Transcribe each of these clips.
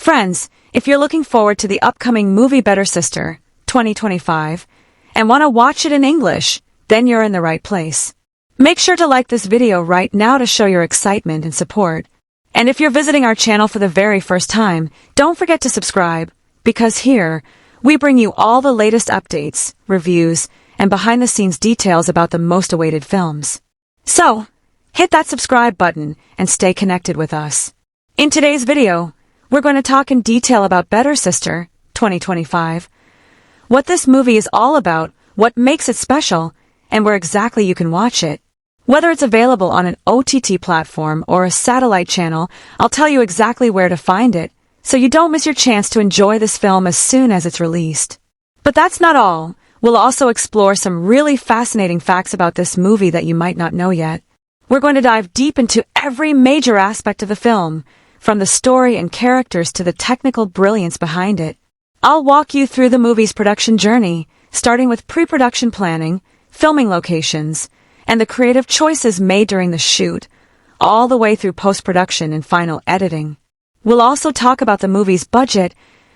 Friends, if you're looking forward to the upcoming movie Better Sister, 2025, and want to watch it in English, then you're in the right place. Make sure to like this video right now to show your excitement and support. And if you're visiting our channel for the very first time, don't forget to subscribe, because here, we bring you all the latest updates, reviews, and behind-the-scenes details about the most awaited films. So, hit that subscribe button and stay connected with us. In today's video, we're going to talk in detail about Better Sister, 2025, what this movie is all about, what makes it special, and where exactly you can watch it. Whether it's available on an OTT platform or a satellite channel, I'll tell you exactly where to find it, so you don't miss your chance to enjoy this film as soon as it's released. But that's not all. We'll also explore some really fascinating facts about this movie that you might not know yet. We're going to dive deep into every major aspect of the film, from the story and characters to the technical brilliance behind it. I'll walk you through the movie's production journey, starting with pre-production planning, filming locations, and the creative choices made during the shoot, all the way through post-production and final editing. We'll also talk about the movie's budget,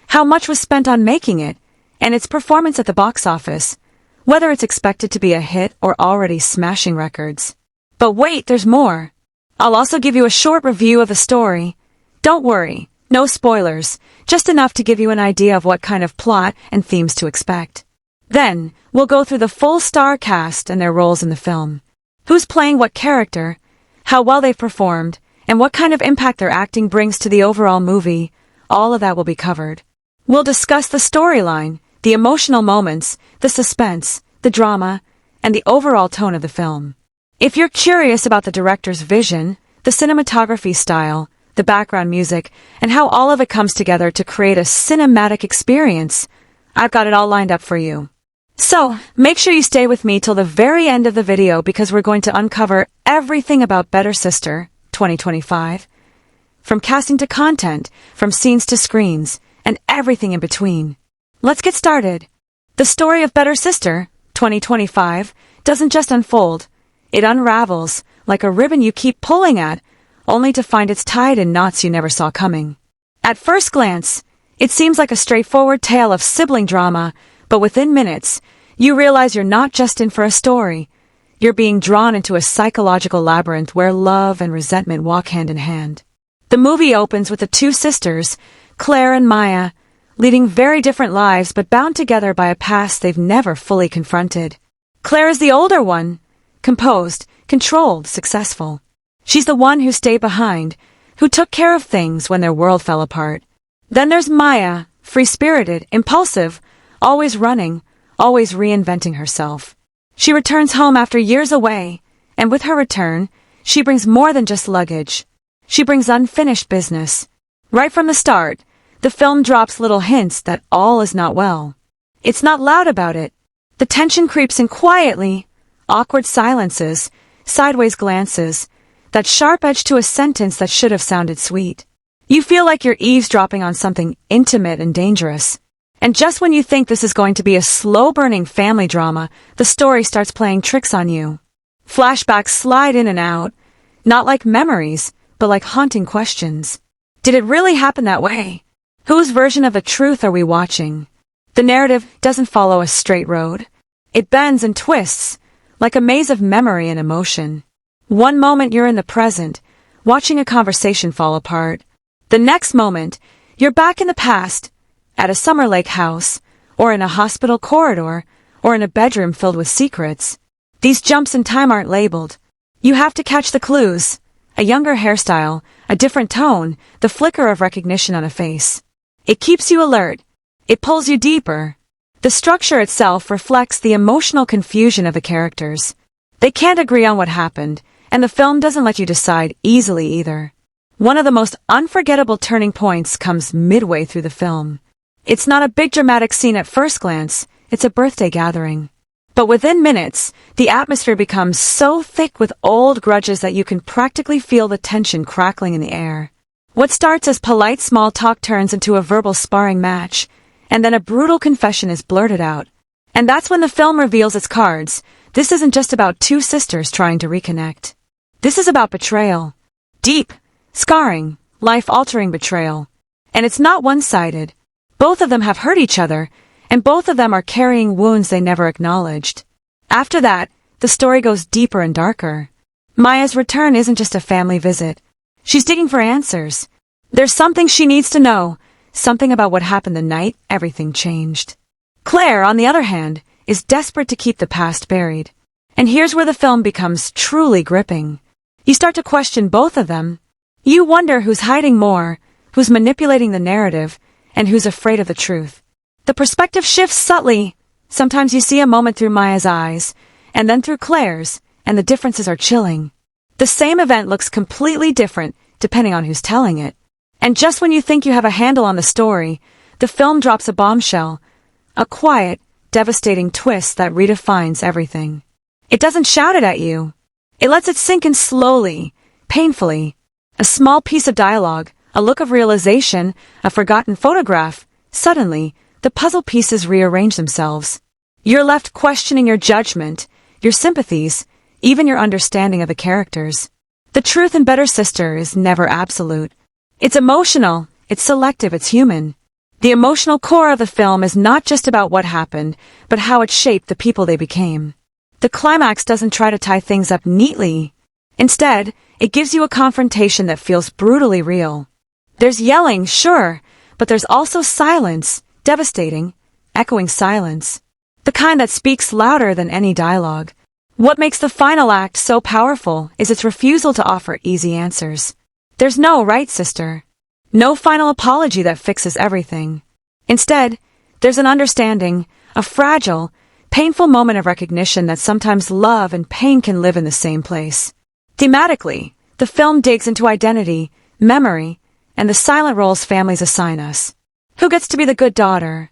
how much was spent on making it, and its performance at the box office, whether it's expected to be a hit or already smashing records. But wait, there's more. I'll also give you a short review of the story. Don't worry, no spoilers, just enough to give you an idea of what kind of plot and themes to expect. Then, we'll go through the full star cast and their roles in the film. Who's playing what character, how well they've performed, and what kind of impact their acting brings to the overall movie. All of that will be covered. We'll discuss the storyline, the emotional moments, the suspense, the drama, and the overall tone of the film. If you're curious about the director's vision, the cinematography style, the background music, and how all of it comes together to create a cinematic experience, I've got it all lined up for you. So, make sure you stay with me till the very end of the video because we're going to uncover everything about Better Sister, 2025. From casting to content, from scenes to screens, and everything in between. Let's get started. The story of Better Sister, 2025, doesn't just unfold. It unravels, like a ribbon you keep pulling at, only to find it's tied in knots you never saw coming. At first glance, it seems like a straightforward tale of sibling drama, but within minutes, you realize you're not just in for a story. You're being drawn into a psychological labyrinth where love and resentment walk hand in hand. The movie opens with the two sisters, Claire and Maya, leading very different lives but bound together by a past they've never fully confronted. Claire is the older one, composed, controlled, successful. She's the one who stayed behind, who took care of things when their world fell apart. Then there's Maya, free-spirited, impulsive, always running, always reinventing herself. She returns home after years away, and with her return, she brings more than just luggage. She brings unfinished business. Right from the start, the film drops little hints that all is not well. It's not loud about it. The tension creeps in quietly, awkward silences, sideways glances, that sharp edge to a sentence that should have sounded sweet. You feel like you're eavesdropping on something intimate and dangerous. And just when you think this is going to be a slow-burning family drama, the story starts playing tricks on you. Flashbacks slide in and out, not like memories, but like haunting questions. Did it really happen that way? Whose version of the truth are we watching? The narrative doesn't follow a straight road. It bends and twists, like a maze of memory and emotion. One moment you're in the present, watching a conversation fall apart. The next moment, you're back in the past, at a summer lake house, or in a hospital corridor, or in a bedroom filled with secrets. These jumps in time aren't labeled. You have to catch the clues. A younger hairstyle, a different tone, the flicker of recognition on a face. It keeps you alert. It pulls you deeper. The structure itself reflects the emotional confusion of the characters. They can't agree on what happened, and the film doesn't let you decide easily either. One of the most unforgettable turning points comes midway through the film. It's not a big dramatic scene at first glance, it's a birthday gathering. But within minutes, the atmosphere becomes so thick with old grudges that you can practically feel the tension crackling in the air. What starts as polite small talk turns into a verbal sparring match, and then a brutal confession is blurted out. And that's when the film reveals its cards. This isn't just about two sisters trying to reconnect. This is about betrayal. Deep, scarring, life-altering betrayal. And it's not one-sided. Both of them have hurt each other, and both of them are carrying wounds they never acknowledged. After that, the story goes deeper and darker. Maya's return isn't just a family visit. She's digging for answers. There's something she needs to know, something about what happened the night everything changed. Claire, on the other hand, is desperate to keep the past buried. And here's where the film becomes truly gripping. You start to question both of them. You wonder who's hiding more, who's manipulating the narrative, and who's afraid of the truth. The perspective shifts subtly. Sometimes you see a moment through Maya's eyes, and then through Claire's, and the differences are chilling. The same event looks completely different depending on who's telling it. And just when you think you have a handle on the story, the film drops a bombshell, a quiet, devastating twist that redefines everything. It doesn't shout it at you. It lets it sink in slowly, painfully. A small piece of dialogue, a look of realization, a forgotten photograph. Suddenly, the puzzle pieces rearrange themselves. You're left questioning your judgment, your sympathies, even your understanding of the characters. The truth in Better Sister is never absolute. It's emotional, it's selective, it's human. The emotional core of the film is not just about what happened, but how it shaped the people they became. The climax doesn't try to tie things up neatly. Instead, it gives you a confrontation that feels brutally real. There's yelling, sure, but there's also silence, devastating, echoing silence. The kind that speaks louder than any dialogue. What makes the final act so powerful is its refusal to offer easy answers. There's no right sister. No final apology that fixes everything. Instead, there's an understanding, a fragile, painful moment of recognition that sometimes love and pain can live in the same place. Thematically, the film digs into identity, memory, and the silent roles families assign us. Who gets to be the good daughter?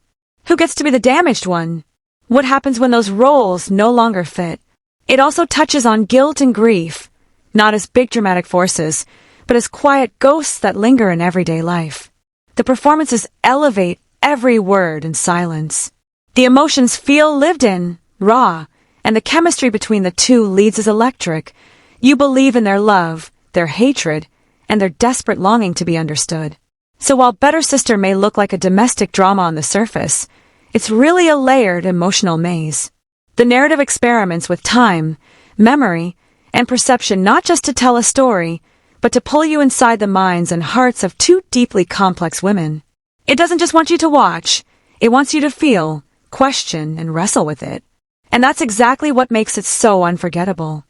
Who gets to be the damaged one? What happens when those roles no longer fit? It also touches on guilt and grief, not as big dramatic forces, but as quiet ghosts that linger in everyday life. The performances elevate every word in silence. The emotions feel lived in, raw, and the chemistry between the two leads as electric. You believe in their love, their hatred, and their desperate longing to be understood. So while Better Sister may look like a domestic drama on the surface, it's really a layered emotional maze. The narrative experiments with time, memory, and perception not just to tell a story, but to pull you inside the minds and hearts of two deeply complex women. It doesn't just want you to watch, it wants you to feel, question, and wrestle with it. And that's exactly what makes it so unforgettable.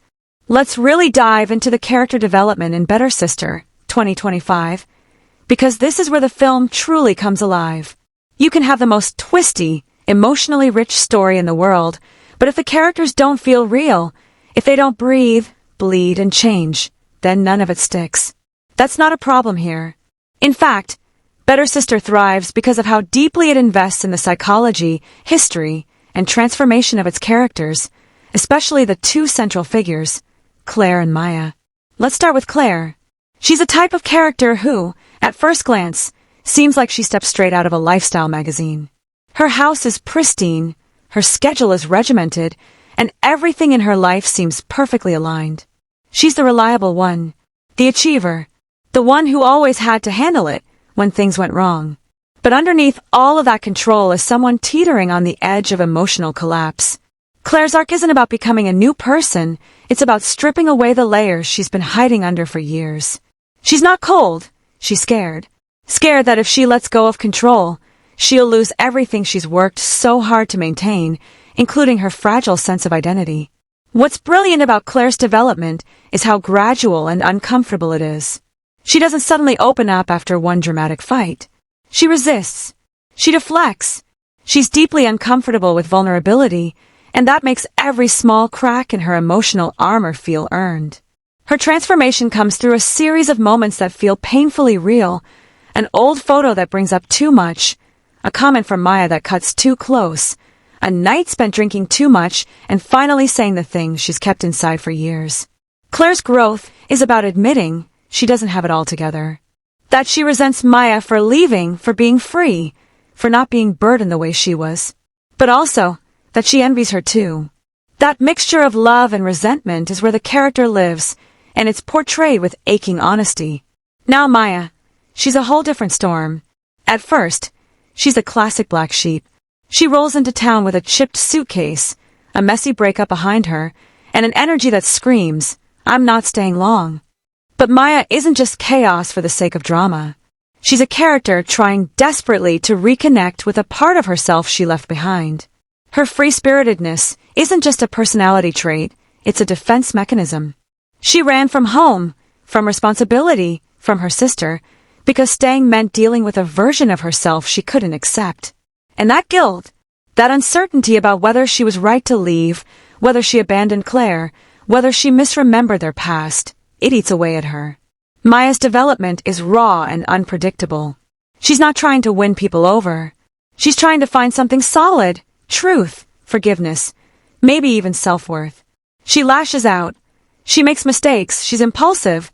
Let's really dive into the character development in Better Sister, 2025, because this is where the film truly comes alive. You can have the most twisty, emotionally rich story in the world, but if the characters don't feel real, if they don't breathe, bleed, and change, then none of it sticks. That's not a problem here. In fact, Better Sister thrives because of how deeply it invests in the psychology, history, and transformation of its characters, especially the two central figures, Claire and Maya. Let's start with Claire. She's a type of character who, at first glance, seems like she stepped straight out of a lifestyle magazine. Her house is pristine, her schedule is regimented, and everything in her life seems perfectly aligned. She's the reliable one, the achiever, the one who always had to handle it when things went wrong. But underneath all of that control is someone teetering on the edge of emotional collapse. Claire's arc isn't about becoming a new person, it's about stripping away the layers she's been hiding under for years. She's not cold, she's scared. Scared that if she lets go of control, she'll lose everything she's worked so hard to maintain, including her fragile sense of identity. What's brilliant about Claire's development is how gradual and uncomfortable it is. She doesn't suddenly open up after one dramatic fight. She resists. She deflects. She's deeply uncomfortable with vulnerability, and that makes every small crack in her emotional armor feel earned. Her transformation comes through a series of moments that feel painfully real, an old photo that brings up too much, a comment from Maya that cuts too close, a night spent drinking too much, and finally saying the things she's kept inside for years. Claire's growth is about admitting she doesn't have it all together. That she resents Maya for leaving, for being free, for not being burdened the way she was. But also, that she envies her too. That mixture of love and resentment is where the character lives, and it's portrayed with aching honesty. Now Maya, she's a whole different storm. At first, she's a classic black sheep. She rolls into town with a chipped suitcase, a messy breakup behind her, and an energy that screams, "I'm not staying long." But Maya isn't just chaos for the sake of drama. She's a character trying desperately to reconnect with a part of herself she left behind. Her free-spiritedness isn't just a personality trait, it's a defense mechanism. She ran from home, from responsibility, from her sister, because staying meant dealing with a version of herself she couldn't accept. And that guilt, that uncertainty about whether she was right to leave, whether she abandoned Claire, whether she misremembered their past, it eats away at her. Maya's development is raw and unpredictable. She's not trying to win people over. She's trying to find something solid, truth, forgiveness, maybe even self-worth. She lashes out. She makes mistakes. She's impulsive.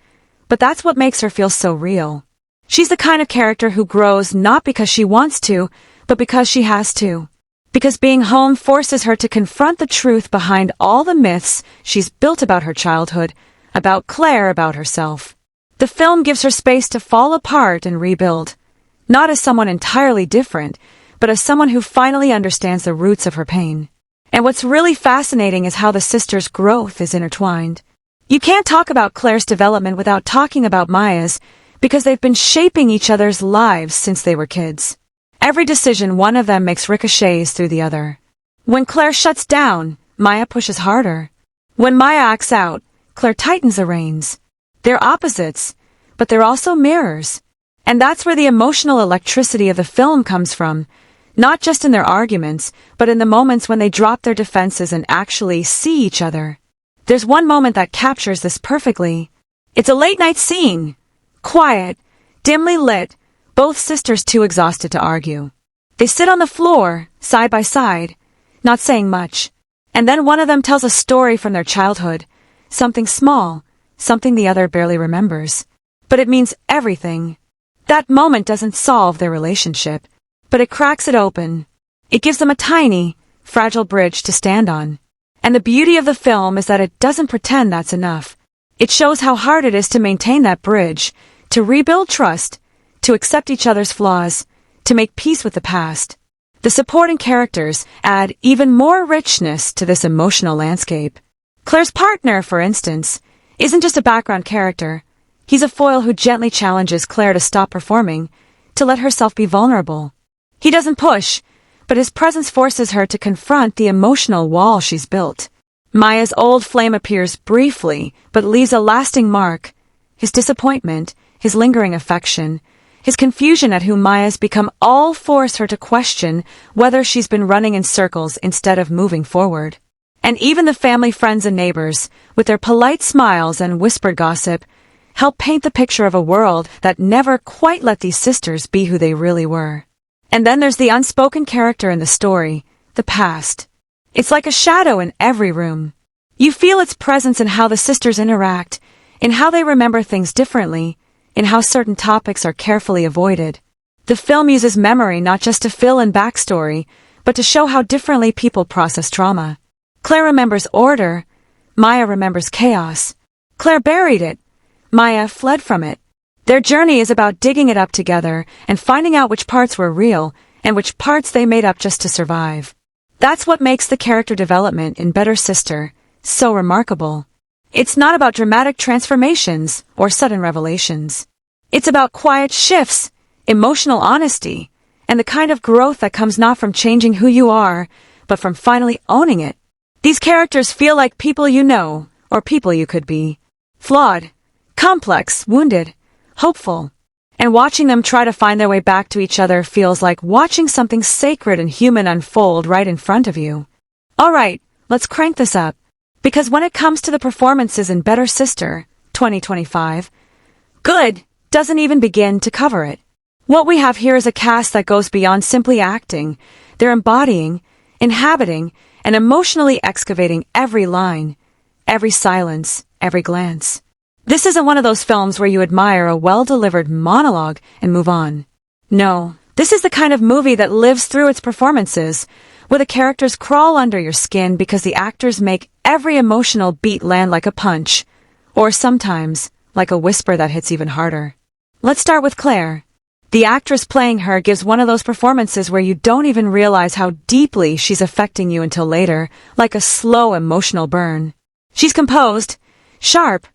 But that's what makes her feel so real. She's the kind of character who grows not because she wants to, but because she has to. Because being home forces her to confront the truth behind all the myths she's built about her childhood, about Claire, about herself. The film gives her space to fall apart and rebuild, not as someone entirely different, but as someone who finally understands the roots of her pain. And what's really fascinating is how the sisters' growth is intertwined. You can't talk about Claire's development without talking about Maya's, because they've been shaping each other's lives since they were kids. Every decision one of them makes ricochets through the other. When Claire shuts down, Maya pushes harder. When Maya acts out, Claire tightens the reins. They're opposites, but they're also mirrors. And that's where the emotional electricity of the film comes from, not just in their arguments, but in the moments when they drop their defenses and actually see each other. There's one moment that captures this perfectly. It's a late-night scene. Quiet, dimly lit, both sisters too exhausted to argue. They sit on the floor, side by side, not saying much. And then one of them tells a story from their childhood, something small, something the other barely remembers. But it means everything. That moment doesn't solve their relationship, but it cracks it open. It gives them a tiny, fragile bridge to stand on. And the beauty of the film is that it doesn't pretend that's enough. It shows how hard it is to maintain that bridge, to rebuild trust, to accept each other's flaws, to make peace with the past. The supporting characters add even more richness to this emotional landscape. Claire's partner, for instance, isn't just a background character. He's a foil who gently challenges Claire to stop performing, to let herself be vulnerable. He doesn't push, but his presence forces her to confront the emotional wall she's built. Maya's old flame appears briefly, but leaves a lasting mark. His disappointment, his lingering affection, his confusion at who Maya's become all force her to question whether she's been running in circles instead of moving forward. And even the family, friends, and neighbors, with their polite smiles and whispered gossip, help paint the picture of a world that never quite let these sisters be who they really were. And then there's the unspoken character in the story, the past. It's like a shadow in every room. You feel its presence in how the sisters interact, in how they remember things differently, in how certain topics are carefully avoided. The film uses memory not just to fill in backstory, but to show how differently people process trauma. Claire remembers order, Maya remembers chaos. Claire buried it, Maya fled from it. Their journey is about digging it up together and finding out which parts were real and which parts they made up just to survive. That's what makes the character development in Better Sister so remarkable. It's not about dramatic transformations or sudden revelations. It's about quiet shifts, emotional honesty, and the kind of growth that comes not from changing who you are, but from finally owning it. These characters feel like people you know, or people you could be. Flawed, complex, wounded, hopeful. And watching them try to find their way back to each other feels like watching something sacred and human unfold right in front of you. Alright, let's crank this up. Because when it comes to the performances in Better Sister, 2025, good doesn't even begin to cover it. What we have here is a cast that goes beyond simply acting. They're embodying, inhabiting, and emotionally excavating every line, every silence, every glance. This isn't one of those films where you admire a well-delivered monologue and move on. No, this is the kind of movie that lives through its performances, where the characters crawl under your skin because the actors make every emotional beat land like a punch, or sometimes like a whisper that hits even harder. Let's start with Claire. The actress playing her gives one of those performances where you don't even realize how deeply she's affecting you until later, like a slow emotional burn. She's composed, sharp,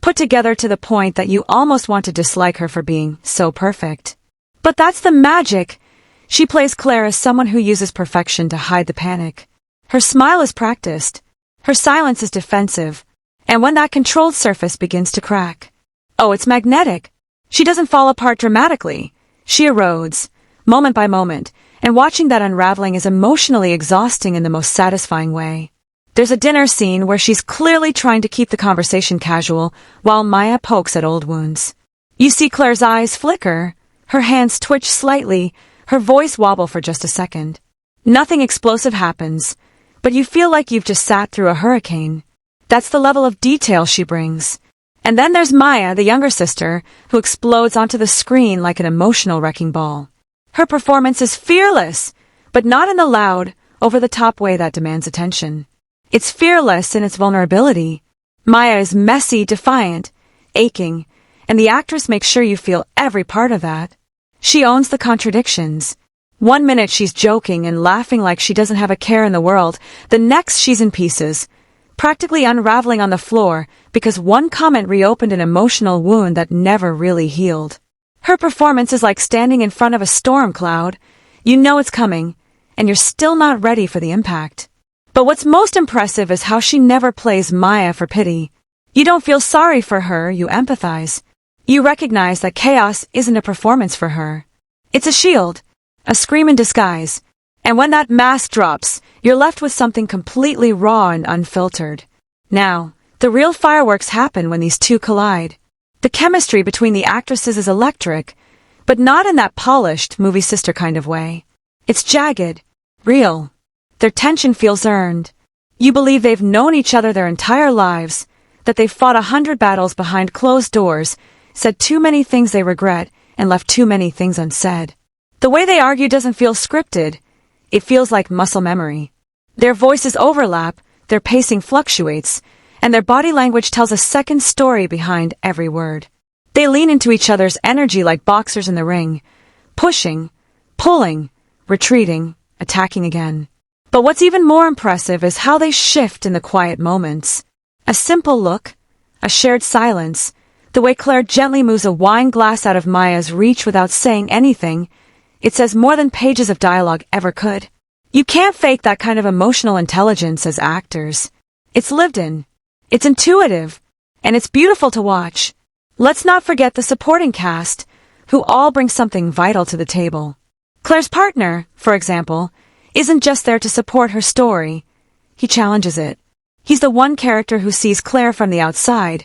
put together to the point that you almost want to dislike her for being so perfect. But that's the magic. She plays Claire as someone who uses perfection to hide the panic. Her smile is practiced. Her silence is defensive. And when that controlled surface begins to crack, oh, it's magnetic. She doesn't fall apart dramatically. She erodes, moment by moment, and watching that unraveling is emotionally exhausting in the most satisfying way. There's a dinner scene where she's clearly trying to keep the conversation casual while Maya pokes at old wounds. You see Claire's eyes flicker, her hands twitch slightly, her voice wobble for just a second. Nothing explosive happens, but you feel like you've just sat through a hurricane. That's the level of detail she brings. And then there's Maya, the younger sister, who explodes onto the screen like an emotional wrecking ball. Her performance is fearless, but not in the loud, over-the-top way that demands attention. It's fearless in its vulnerability. Maya is messy, defiant, aching, and the actress makes sure you feel every part of that. She owns the contradictions. One minute she's joking and laughing like she doesn't have a care in the world, the next she's in pieces, practically unraveling on the floor because one comment reopened an emotional wound that never really healed. Her performance is like standing in front of a storm cloud. You know it's coming, and you're still not ready for the impact. But what's most impressive is how she never plays Maya for pity. You don't feel sorry for her, you empathize. You recognize that chaos isn't a performance for her. It's a shield, a scream in disguise. And when that mask drops, you're left with something completely raw and unfiltered. Now, the real fireworks happen when these two collide. The chemistry between the actresses is electric, but not in that polished, movie sister kind of way. It's jagged, real. Their tension feels earned. You believe they've known each other their entire lives, that they've fought 100 battles behind closed doors, said too many things they regret, and left too many things unsaid. The way they argue doesn't feel scripted. It feels like muscle memory. Their voices overlap, their pacing fluctuates, and their body language tells a second story behind every word. They lean into each other's energy like boxers in the ring, pushing, pulling, retreating, attacking again. But what's even more impressive is how they shift in the quiet moments. A simple look, a shared silence, the way Claire gently moves a wine glass out of Maya's reach without saying anything, it says more than pages of dialogue ever could. You can't fake that kind of emotional intelligence as actors. It's lived in. It's intuitive. And it's beautiful to watch. Let's not forget the supporting cast, who all bring something vital to the table. Claire's partner, for example, isn't just there to support her story. He challenges it. He's the one character who sees Claire from the outside,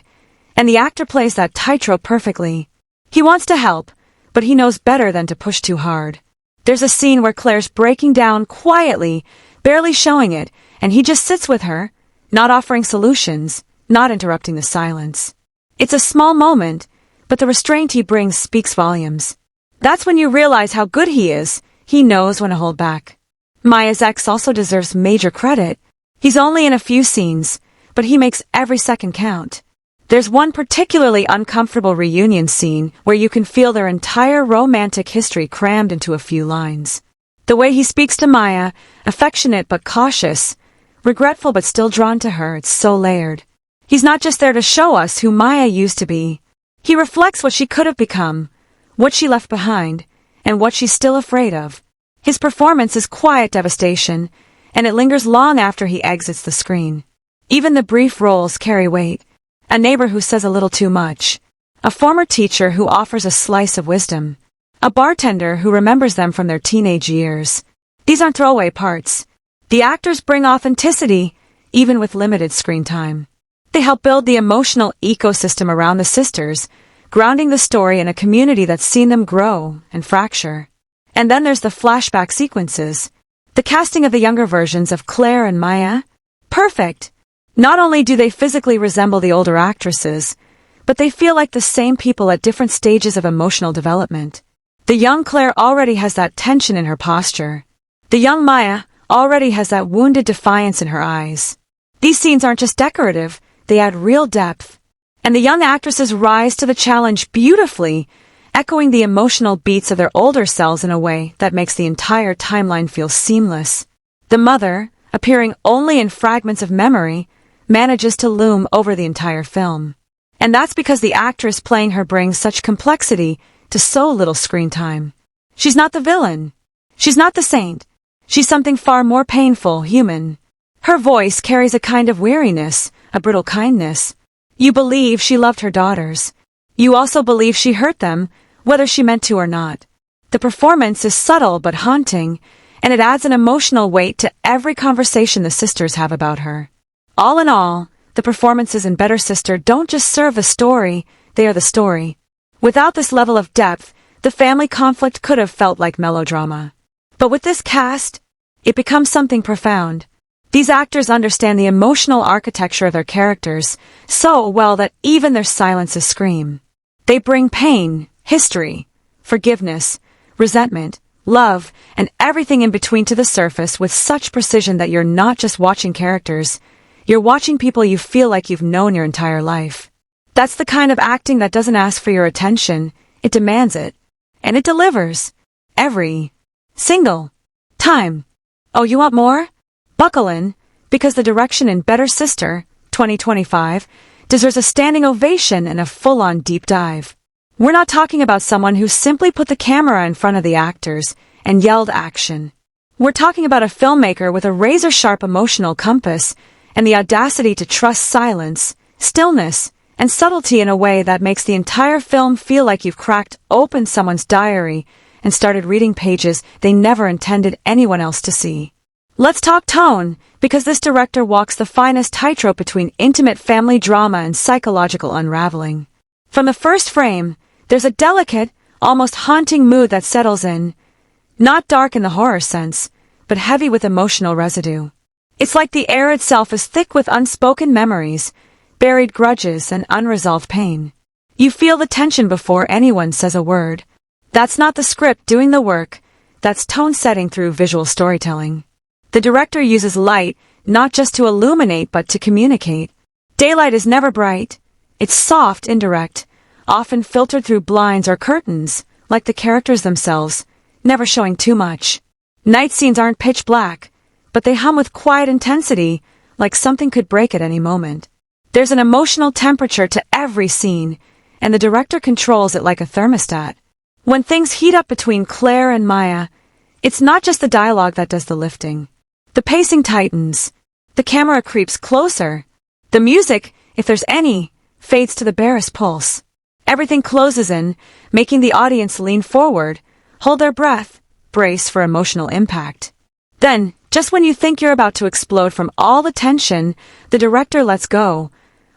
and the actor plays that tightrope perfectly. He wants to help, but he knows better than to push too hard. There's a scene where Claire's breaking down quietly, barely showing it, and he just sits with her, not offering solutions, not interrupting the silence. It's a small moment, but the restraint he brings speaks volumes. That's when you realize how good he is. He knows when to hold back. Maya's ex also deserves major credit. He's only in a few scenes, but he makes every second count. There's one particularly uncomfortable reunion scene where you can feel their entire romantic history crammed into a few lines. The way he speaks to Maya, affectionate but cautious, regretful but still drawn to her, it's so layered. He's not just there to show us who Maya used to be. He reflects what she could have become, what she left behind, and what she's still afraid of. His performance is quiet devastation, and it lingers long after he exits the screen. Even the brief roles carry weight. A neighbor who says a little too much. A former teacher who offers a slice of wisdom. A bartender who remembers them from their teenage years. These aren't throwaway parts. The actors bring authenticity, even with limited screen time. They help build the emotional ecosystem around the sisters, grounding the story in a community that's seen them grow and fracture. And then there's the flashback sequences. The casting of the younger versions of Claire and Maya? Perfect! Not only do they physically resemble the older actresses, but they feel like the same people at different stages of emotional development. The young Claire already has that tension in her posture. The young Maya already has that wounded defiance in her eyes. These scenes aren't just decorative, they add real depth. And the young actresses rise to the challenge beautifully, echoing the emotional beats of their older selves in a way that makes the entire timeline feel seamless. The mother, appearing only in fragments of memory, manages to loom over the entire film. And that's because the actress playing her brings such complexity to so little screen time. She's not the villain. She's not the saint. She's something far more painful, human. Her voice carries a kind of weariness, a brittle kindness. You believe she loved her daughters. You also believe she hurt them, whether she meant to or not. The performance is subtle but haunting, and it adds an emotional weight to every conversation the sisters have about her. All in all, the performances in Better Sister don't just serve the story, they are the story. Without this level of depth, the family conflict could have felt like melodrama. But with this cast, it becomes something profound. These actors understand the emotional architecture of their characters so well that even their silences scream. They bring pain, history, forgiveness, resentment, love, and everything in between to the surface with such precision that you're not just watching characters, you're watching people you feel like you've known your entire life. That's the kind of acting that doesn't ask for your attention, it demands it. And it delivers. Every single time. Oh, you want more? Buckle in, because the direction in Better Sister, 2025, deserves a standing ovation and a full-on deep dive. We're not talking about someone who simply put the camera in front of the actors and yelled action. We're talking about a filmmaker with a razor-sharp emotional compass and the audacity to trust silence, stillness, and subtlety in a way that makes the entire film feel like you've cracked open someone's diary and started reading pages they never intended anyone else to see. Let's talk tone, because this director walks the finest tightrope between intimate family drama and psychological unraveling. From the first frame, there's a delicate, almost haunting mood that settles in, not dark in the horror sense, but heavy with emotional residue. It's like the air itself is thick with unspoken memories, buried grudges, and unresolved pain. You feel the tension before anyone says a word. That's not the script doing the work, that's tone setting through visual storytelling. The director uses light, not just to illuminate but to communicate. Daylight is never bright. It's soft, indirect, often filtered through blinds or curtains, like the characters themselves, never showing too much. Night scenes aren't pitch black, but they hum with quiet intensity, like something could break at any moment. There's an emotional temperature to every scene, and the director controls it like a thermostat. When things heat up between Claire and Maya, it's not just the dialogue that does the lifting. The pacing tightens. The camera creeps closer. The music, if there's any, fades to the barest pulse. Everything closes in, making the audience lean forward, hold their breath, brace for emotional impact. Then, just when you think you're about to explode from all the tension, the director lets go.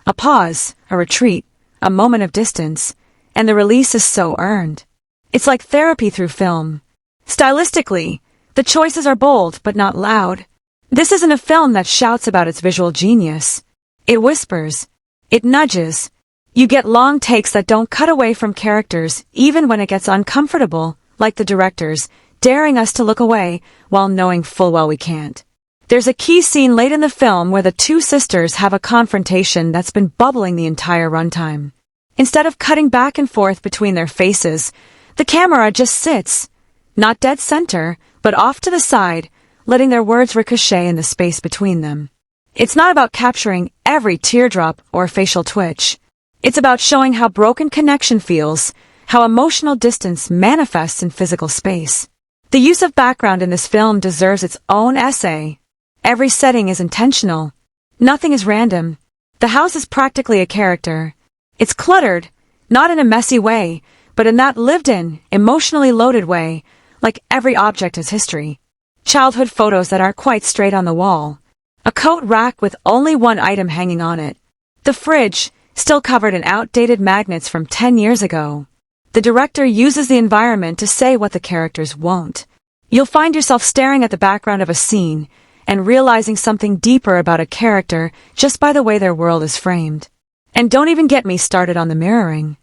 A pause, a retreat, a moment of distance, and the release is so earned. It's like therapy through film. Stylistically, the choices are bold but not loud. This isn't a film that shouts about its visual genius. It whispers. It nudges. You get long takes that don't cut away from characters even when it gets uncomfortable, like the director's, daring us to look away while knowing full well we can't. There's a key scene late in the film where the two sisters have a confrontation that's been bubbling the entire runtime. Instead of cutting back and forth between their faces, the camera just sits, not dead center, but off to the side, letting their words ricochet in the space between them. It's not about capturing every teardrop or facial twitch. It's about showing how broken connection feels, how emotional distance manifests in physical space. The use of background in this film deserves its own essay. Every setting is intentional. Nothing is random. The house is practically a character. It's cluttered, not in a messy way, but in that lived-in, emotionally loaded way, like every object has history. Childhood photos that aren't quite straight on the wall. A coat rack with only one item hanging on it. The fridge, still covered in outdated magnets from 10 years ago. The director uses the environment to say what the characters won't. You'll find yourself staring at the background of a scene and realizing something deeper about a character just by the way their world is framed. And don't even get me started on the mirroring.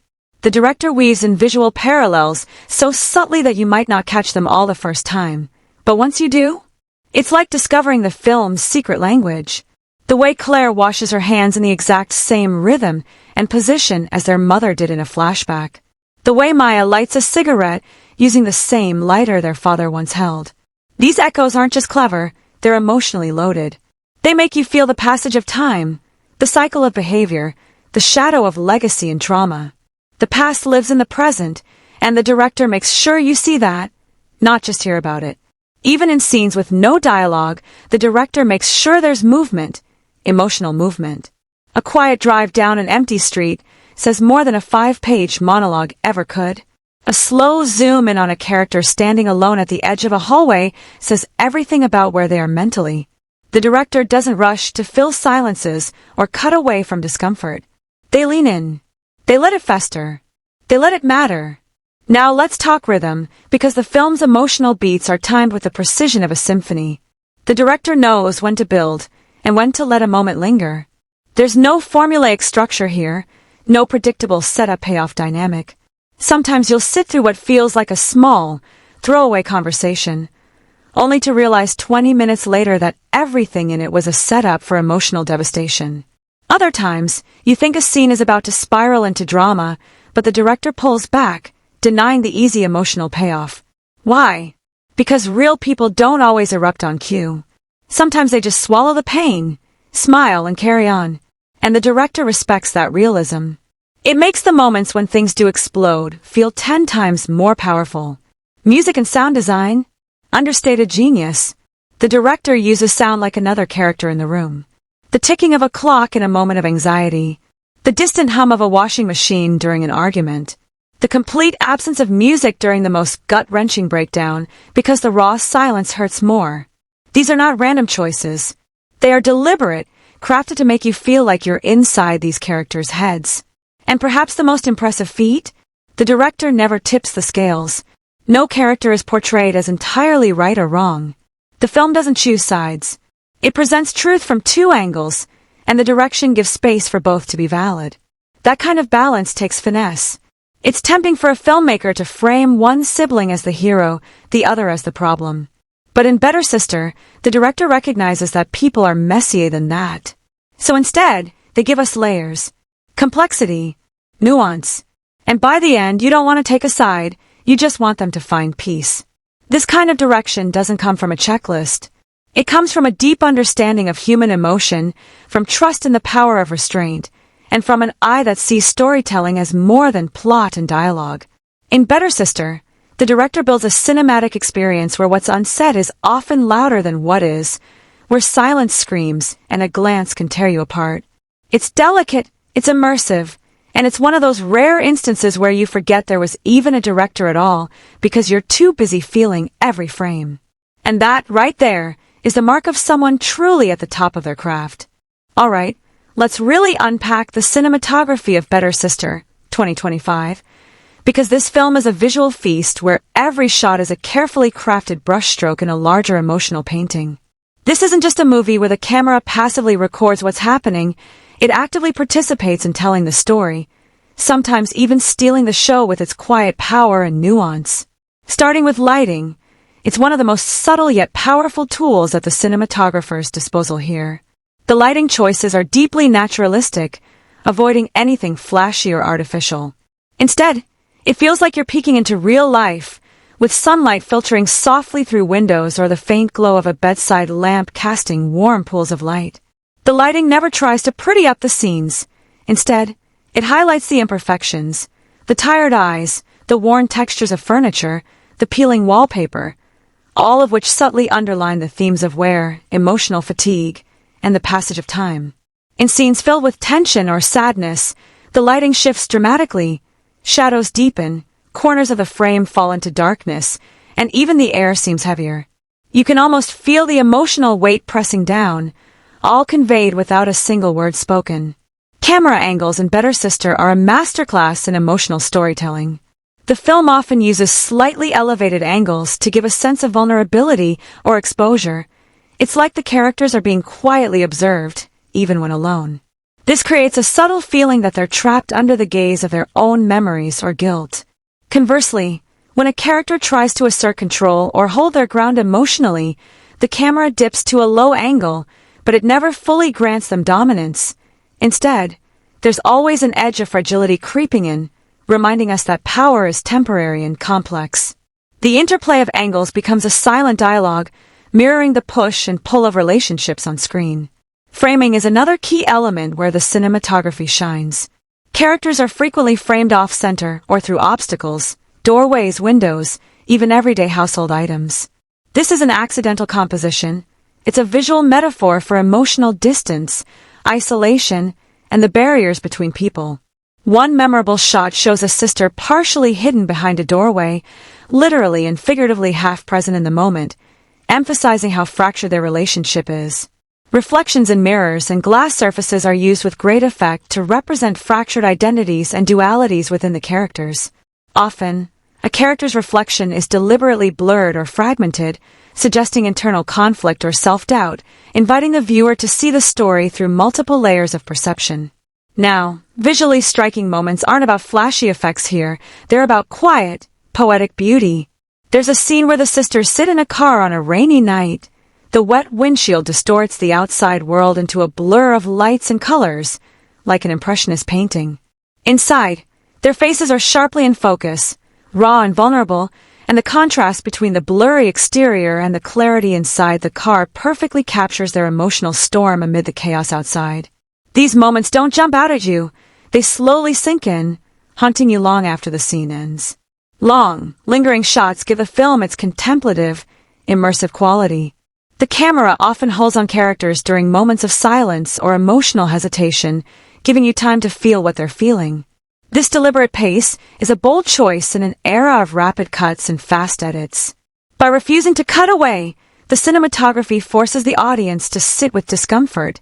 The director weaves in visual parallels so subtly that you might not catch them all the first time. But once you do, it's like discovering the film's secret language. The way Claire washes her hands in the exact same rhythm and position as their mother did in a flashback. The way Maya lights a cigarette using the same lighter their father once held. These echoes aren't just clever, they're emotionally loaded. They make you feel the passage of time, the cycle of behavior, the shadow of legacy and trauma. The past lives in the present, and the director makes sure you see that, not just hear about it. Even in scenes with no dialogue, the director makes sure there's movement, emotional movement. A quiet drive down an empty street says more than a 5-page monologue ever could. A slow zoom in on a character standing alone at the edge of a hallway says everything about where they are mentally. The director doesn't rush to fill silences or cut away from discomfort. They lean in. They let it fester. They let it matter. Now let's talk rhythm, because the film's emotional beats are timed with the precision of a symphony. The director knows when to build and when to let a moment linger. There's no formulaic structure here, no predictable setup-payoff dynamic. Sometimes you'll sit through what feels like a small, throwaway conversation, only to realize 20 minutes later that everything in it was a setup for emotional devastation. Other times, you think a scene is about to spiral into drama, but the director pulls back, denying the easy emotional payoff. Why? Because real people don't always erupt on cue. Sometimes they just swallow the pain, smile, and carry on. And the director respects that realism. It makes the moments when things do explode feel 10 times more powerful. Music and sound design? Understated genius. The director uses sound like another character in the room. The ticking of a clock in a moment of anxiety. The distant hum of a washing machine during an argument. The complete absence of music during the most gut-wrenching breakdown because the raw silence hurts more. These are not random choices. They are deliberate, crafted to make you feel like you're inside these characters' heads. And perhaps the most impressive feat? The director never tips the scales. No character is portrayed as entirely right or wrong. The film doesn't choose sides. It presents truth from 2 angles, and the direction gives space for both to be valid. That kind of balance takes finesse. It's tempting for a filmmaker to frame one sibling as the hero, the other as the problem. But in Better Sister, the director recognizes that people are messier than that. So instead, they give us layers, complexity, nuance. And by the end, you don't want to take a side, you just want them to find peace. This kind of direction doesn't come from a checklist. It comes from a deep understanding of human emotion, from trust in the power of restraint, and from an eye that sees storytelling as more than plot and dialogue. In Better Sister, the director builds a cinematic experience where what's unsaid is often louder than what is, where silence screams and a glance can tear you apart. It's delicate, it's immersive, and it's one of those rare instances where you forget there was even a director at all because you're too busy feeling every frame. And that, right there, is the mark of someone truly at the top of their craft. All right, let's really unpack the cinematography of Better Sister, 2025, because this film is a visual feast where every shot is a carefully crafted brushstroke in a larger emotional painting. This isn't just a movie where the camera passively records what's happening, it actively participates in telling the story, sometimes even stealing the show with its quiet power and nuance. Starting with lighting, it's one of the most subtle yet powerful tools at the cinematographer's disposal here. The lighting choices are deeply naturalistic, avoiding anything flashy or artificial. Instead, it feels like you're peeking into real life, with sunlight filtering softly through windows or the faint glow of a bedside lamp casting warm pools of light. The lighting never tries to pretty up the scenes. Instead, it highlights the imperfections, the tired eyes, the worn textures of furniture, the peeling wallpaper, all of which subtly underline the themes of wear, emotional fatigue, and the passage of time. In scenes filled with tension or sadness, the lighting shifts dramatically, shadows deepen, corners of the frame fall into darkness, and even the air seems heavier. You can almost feel the emotional weight pressing down, all conveyed without a single word spoken. Camera angles in Better Sister are a masterclass in emotional storytelling. The film often uses slightly elevated angles to give a sense of vulnerability or exposure. It's like the characters are being quietly observed, even when alone. This creates a subtle feeling that they're trapped under the gaze of their own memories or guilt. Conversely, when a character tries to assert control or hold their ground emotionally, the camera dips to a low angle, but it never fully grants them dominance. Instead, there's always an edge of fragility creeping in, reminding us that power is temporary and complex. The interplay of angles becomes a silent dialogue, mirroring the push and pull of relationships on screen. Framing is another key element where the cinematography shines. Characters are frequently framed off-center or through obstacles, doorways, windows, even everyday household items. This is an accidental composition. It's a visual metaphor for emotional distance, isolation, and the barriers between people. One memorable shot shows a sister partially hidden behind a doorway, literally and figuratively half present in the moment, emphasizing how fractured their relationship is. Reflections in mirrors and glass surfaces are used with great effect to represent fractured identities and dualities within the characters. Often, a character's reflection is deliberately blurred or fragmented, suggesting internal conflict or self-doubt, inviting the viewer to see the story through multiple layers of perception. Now, visually striking moments aren't about flashy effects here, they're about quiet, poetic beauty. There's a scene where the sisters sit in a car on a rainy night. The wet windshield distorts the outside world into a blur of lights and colors, like an impressionist painting. Inside, their faces are sharply in focus, raw and vulnerable, and the contrast between the blurry exterior and the clarity inside the car perfectly captures their emotional storm amid the chaos outside. These moments don't jump out at you, they slowly sink in, haunting you long after the scene ends. Long, lingering shots give the film its contemplative, immersive quality. The camera often holds on characters during moments of silence or emotional hesitation, giving you time to feel what they're feeling. This deliberate pace is a bold choice in an era of rapid cuts and fast edits. By refusing to cut away, the cinematography forces the audience to sit with discomfort,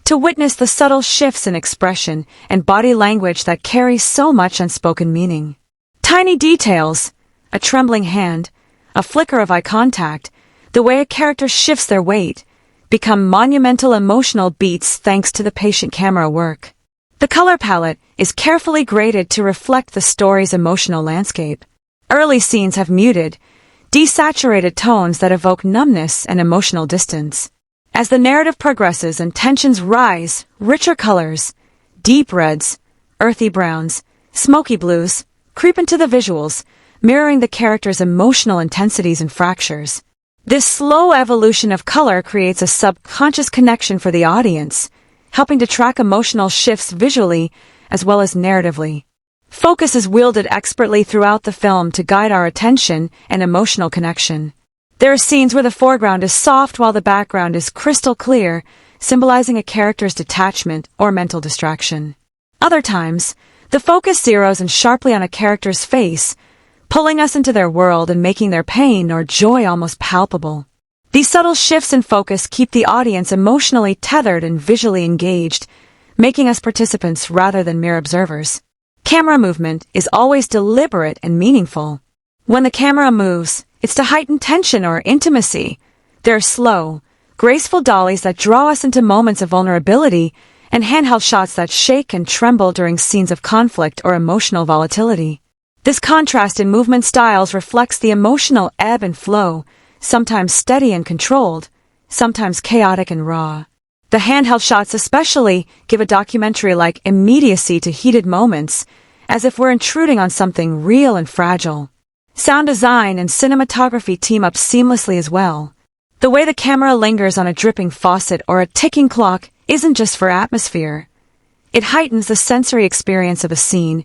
to witness the subtle shifts in expression and body language that carry so much unspoken meaning. Tiny details, a trembling hand, a flicker of eye contact, the way a character shifts their weight, become monumental emotional beats thanks to the patient camera work. The color palette is carefully graded to reflect the story's emotional landscape. Early scenes have muted, desaturated tones that evoke numbness and emotional distance. As the narrative progresses and tensions rise, richer colors, deep reds, earthy browns, smoky blues, creep into the visuals, mirroring the character's emotional intensities and fractures. This slow evolution of color creates a subconscious connection for the audience, helping to track emotional shifts visually as well as narratively. Focus is wielded expertly throughout the film to guide our attention and emotional connection. There are scenes where the foreground is soft while the background is crystal clear, symbolizing a character's detachment or mental distraction. Other times, the focus zeroes in sharply on a character's face, pulling us into their world and making their pain or joy almost palpable. These subtle shifts in focus keep the audience emotionally tethered and visually engaged, making us participants rather than mere observers. Camera movement is always deliberate and meaningful. When the camera moves, it's to heighten tension or intimacy. There are slow, graceful dollies that draw us into moments of vulnerability and handheld shots that shake and tremble during scenes of conflict or emotional volatility. This contrast in movement styles reflects the emotional ebb and flow, sometimes steady and controlled, sometimes chaotic and raw. The handheld shots especially give a documentary-like immediacy to heated moments, as if we're intruding on something real and fragile. Sound design and cinematography team up seamlessly as well. The way the camera lingers on a dripping faucet or a ticking clock isn't just for atmosphere. It heightens the sensory experience of a scene,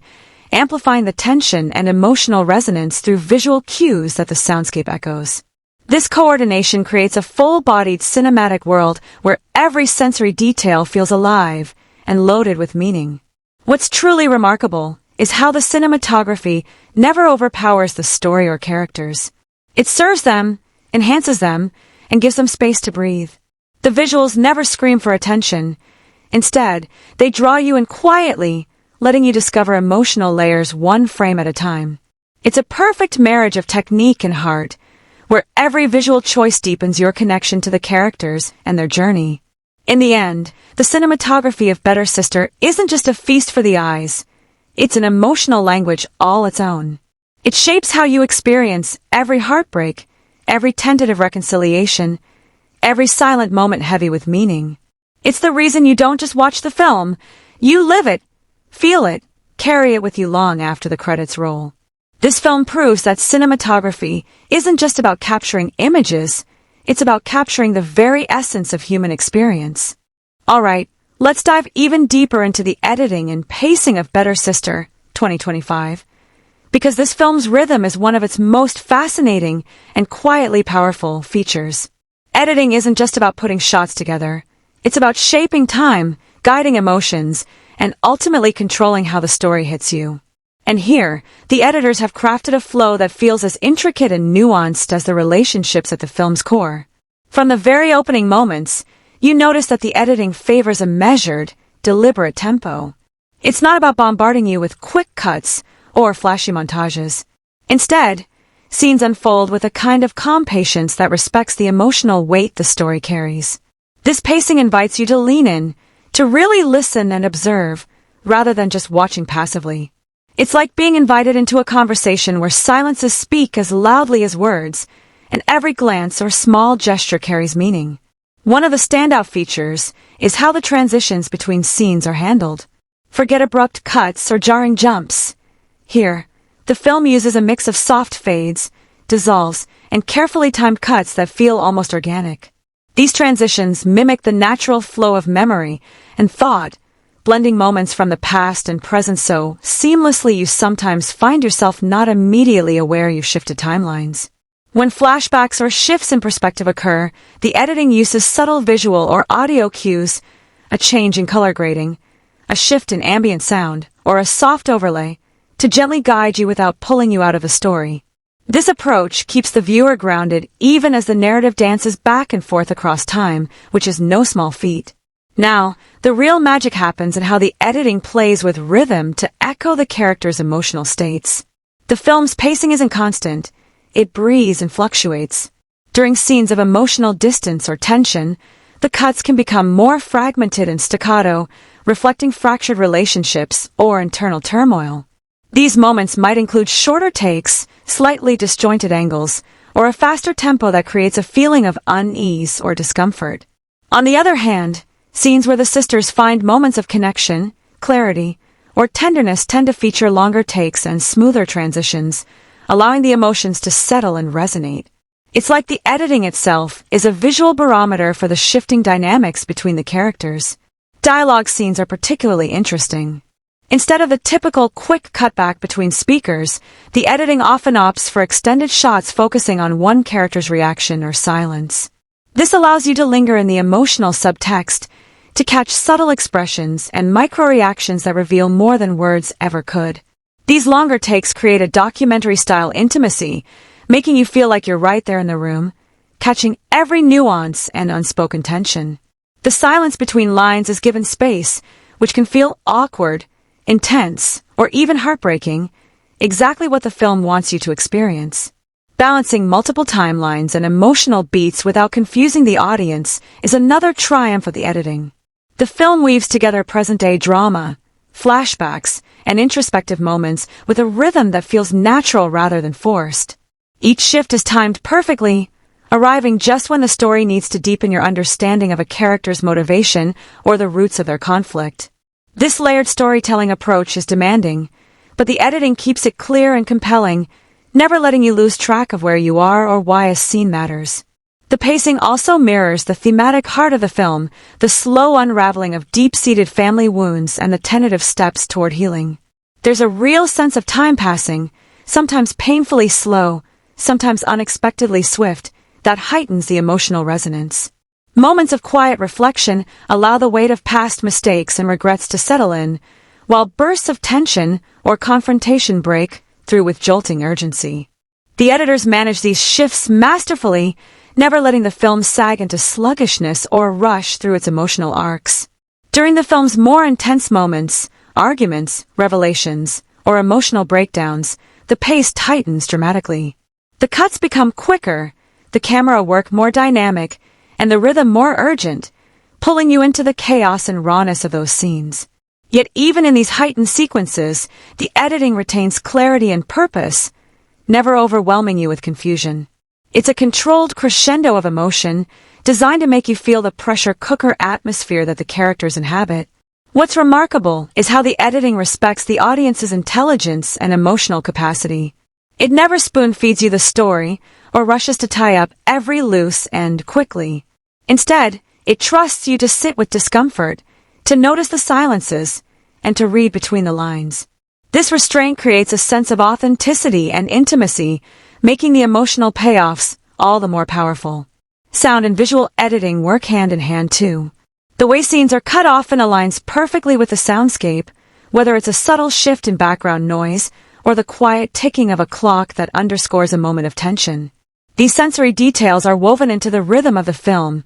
amplifying the tension and emotional resonance through visual cues that the soundscape echoes. This coordination creates a full-bodied cinematic world where every sensory detail feels alive and loaded with meaning. What's truly remarkable is how the cinematography never overpowers the story or characters. It serves them, enhances them, and gives them space to breathe. The visuals never scream for attention. Instead, they draw you in quietly, letting you discover emotional layers one frame at a time. It's a perfect marriage of technique and heart, where every visual choice deepens your connection to the characters and their journey. In the end, the cinematography of Better Sister isn't just a feast for the eyes. It's an emotional language all its own. It shapes how you experience every heartbreak, every tentative reconciliation, every silent moment heavy with meaning. It's the reason you don't just watch the film, you live it, feel it, carry it with you long after the credits roll. This film proves that cinematography isn't just about capturing images, it's about capturing the very essence of human experience. Alright, let's dive even deeper into the editing and pacing of Better Sister, 2025. Because this film's rhythm is one of its most fascinating and quietly powerful features. Editing isn't just about putting shots together. It's about shaping time, guiding emotions, and ultimately controlling how the story hits you. And here, the editors have crafted a flow that feels as intricate and nuanced as the relationships at the film's core. From the very opening moments, you notice that the editing favors a measured, deliberate tempo. It's not about bombarding you with quick cuts or flashy montages. Instead, scenes unfold with a kind of calm patience that respects the emotional weight the story carries. This pacing invites you to lean in, to really listen and observe, rather than just watching passively. It's like being invited into a conversation where silences speak as loudly as words, and every glance or small gesture carries meaning. One of the standout features is how the transitions between scenes are handled. Forget abrupt cuts or jarring jumps. Here, the film uses a mix of soft fades, dissolves, and carefully timed cuts that feel almost organic. These transitions mimic the natural flow of memory and thought, blending moments from the past and present so seamlessly you sometimes find yourself not immediately aware you've shifted timelines. When flashbacks or shifts in perspective occur, the editing uses subtle visual or audio cues, a change in color grading, a shift in ambient sound, or a soft overlay, to gently guide you without pulling you out of the story. This approach keeps the viewer grounded even as the narrative dances back and forth across time, which is no small feat. Now, the real magic happens in how the editing plays with rhythm to echo the characters' emotional states. The film's pacing isn't constant. It breathes and fluctuates. During scenes of emotional distance or tension, the cuts can become more fragmented and staccato, reflecting fractured relationships or internal turmoil. These moments might include shorter takes, slightly disjointed angles, or a faster tempo that creates a feeling of unease or discomfort. On the other hand, scenes where the sisters find moments of connection, clarity, or tenderness tend to feature longer takes and smoother transitions, allowing the emotions to settle and resonate. It's like the editing itself is a visual barometer for the shifting dynamics between the characters. Dialogue scenes are particularly interesting. Instead of the typical quick cutback between speakers, the editing often opts for extended shots focusing on one character's reaction or silence. This allows you to linger in the emotional subtext, to catch subtle expressions and micro-reactions that reveal more than words ever could. These longer takes create a documentary-style intimacy, making you feel like you're right there in the room, catching every nuance and unspoken tension. The silence between lines is given space, which can feel awkward, intense, or even heartbreaking, exactly what the film wants you to experience. Balancing multiple timelines and emotional beats without confusing the audience is another triumph of the editing. The film weaves together present-day drama, flashbacks, and introspective moments with a rhythm that feels natural rather than forced. Each shift is timed perfectly, arriving just when the story needs to deepen your understanding of a character's motivation or the roots of their conflict. This layered storytelling approach is demanding, but the editing keeps it clear and compelling, never letting you lose track of where you are or why a scene matters. The pacing also mirrors the thematic heart of the film, the slow unraveling of deep-seated family wounds and the tentative steps toward healing. There's a real sense of time passing, sometimes painfully slow, sometimes unexpectedly swift, that heightens the emotional resonance. Moments of quiet reflection allow the weight of past mistakes and regrets to settle in, while bursts of tension or confrontation break through with jolting urgency. The editors manage these shifts masterfully, never letting the film sag into sluggishness or rush through its emotional arcs. During the film's more intense moments, arguments, revelations, or emotional breakdowns, the pace tightens dramatically. The cuts become quicker, the camera work more dynamic, and the rhythm more urgent, pulling you into the chaos and rawness of those scenes. Yet even in these heightened sequences, the editing retains clarity and purpose, never overwhelming you with confusion. It's a controlled crescendo of emotion, designed to make you feel the pressure cooker atmosphere that the characters inhabit. What's remarkable is how the editing respects the audience's intelligence and emotional capacity. It never spoon-feeds you the story or rushes to tie up every loose end quickly. Instead, it trusts you to sit with discomfort, to notice the silences, and to read between the lines. This restraint creates a sense of authenticity and intimacy, making the emotional payoffs all the more powerful. Sound and visual editing work hand in hand too. The way scenes are cut often aligns perfectly with the soundscape, whether it's a subtle shift in background noise or the quiet ticking of a clock that underscores a moment of tension. These sensory details are woven into the rhythm of the film,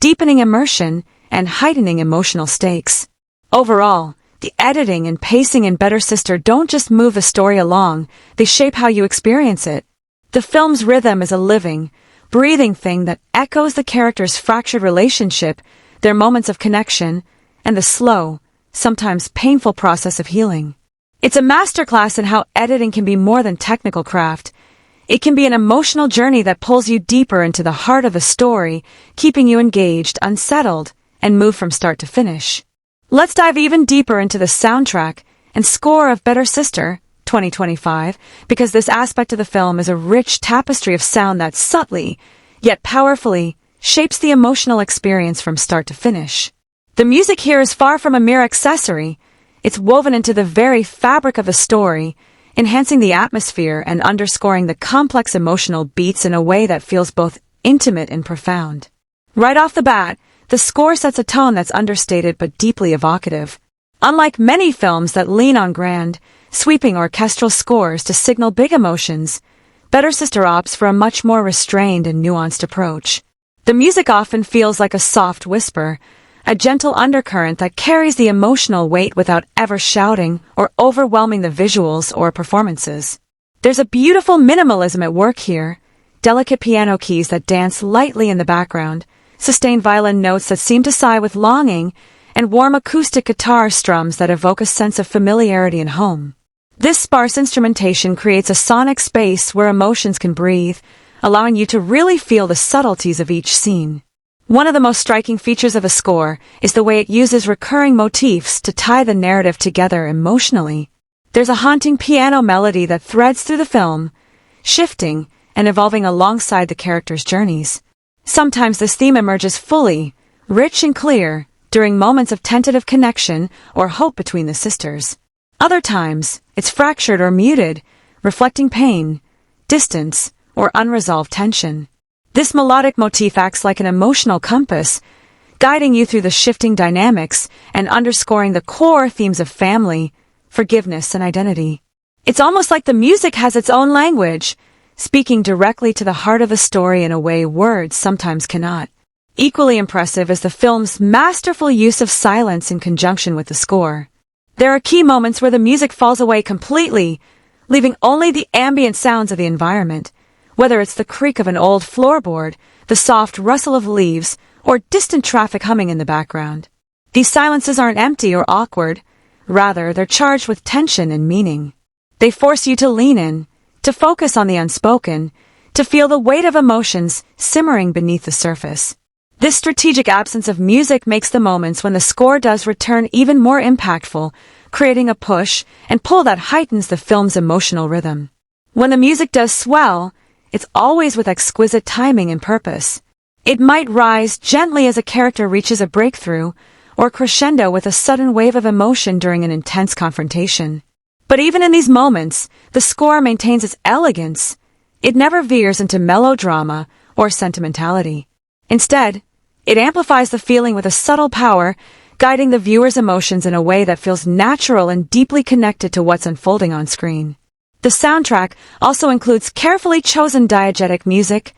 deepening immersion and heightening emotional stakes. Overall, the editing and pacing in Better Sister don't just move the story along, they shape how you experience it. The film's rhythm is a living, breathing thing that echoes the characters' fractured relationship, their moments of connection, and the slow, sometimes painful process of healing. It's a masterclass in how editing can be more than technical craft. It can be an emotional journey that pulls you deeper into the heart of the story, keeping you engaged, unsettled, and moved from start to finish. Let's dive even deeper into the soundtrack and score of Better Sister, 2025, because this aspect of the film is a rich tapestry of sound that subtly, yet powerfully, shapes the emotional experience from start to finish. The music here is far from a mere accessory. It's woven into the very fabric of the story, enhancing the atmosphere and underscoring the complex emotional beats in a way that feels both intimate and profound. Right off the bat, the score sets a tone that's understated but deeply evocative. Unlike many films that lean on grand, sweeping orchestral scores to signal big emotions, Better Sister opts for a much more restrained and nuanced approach. The music often feels like a soft whisper, a gentle undercurrent that carries the emotional weight without ever shouting or overwhelming the visuals or performances. There's a beautiful minimalism at work here, delicate piano keys that dance lightly in the background, sustained violin notes that seem to sigh with longing, and warm acoustic guitar strums that evoke a sense of familiarity and home. This sparse instrumentation creates a sonic space where emotions can breathe, allowing you to really feel the subtleties of each scene. One of the most striking features of a score is the way it uses recurring motifs to tie the narrative together emotionally. There's a haunting piano melody that threads through the film, shifting and evolving alongside the characters' journeys. Sometimes this theme emerges fully, rich and clear, during moments of tentative connection or hope between the sisters. Other times, it's fractured or muted, reflecting pain, distance, or unresolved tension. This melodic motif acts like an emotional compass, guiding you through the shifting dynamics and underscoring the core themes of family, forgiveness, and identity. It's almost like the music has its own language, speaking directly to the heart of the story in a way words sometimes cannot. Equally impressive is the film's masterful use of silence in conjunction with the score. There are key moments where the music falls away completely, leaving only the ambient sounds of the environment, whether it's the creak of an old floorboard, the soft rustle of leaves, or distant traffic humming in the background. These silences aren't empty or awkward, rather they're charged with tension and meaning. They force you to lean in, to focus on the unspoken, to feel the weight of emotions simmering beneath the surface. This strategic absence of music makes the moments when the score does return even more impactful, creating a push and pull that heightens the film's emotional rhythm. When the music does swell, it's always with exquisite timing and purpose. It might rise gently as a character reaches a breakthrough, or crescendo with a sudden wave of emotion during an intense confrontation. But even in these moments, the score maintains its elegance. It never veers into melodrama or sentimentality. Instead, it amplifies the feeling with a subtle power, guiding the viewer's emotions in a way that feels natural and deeply connected to what's unfolding on screen. The soundtrack also includes carefully chosen diegetic music,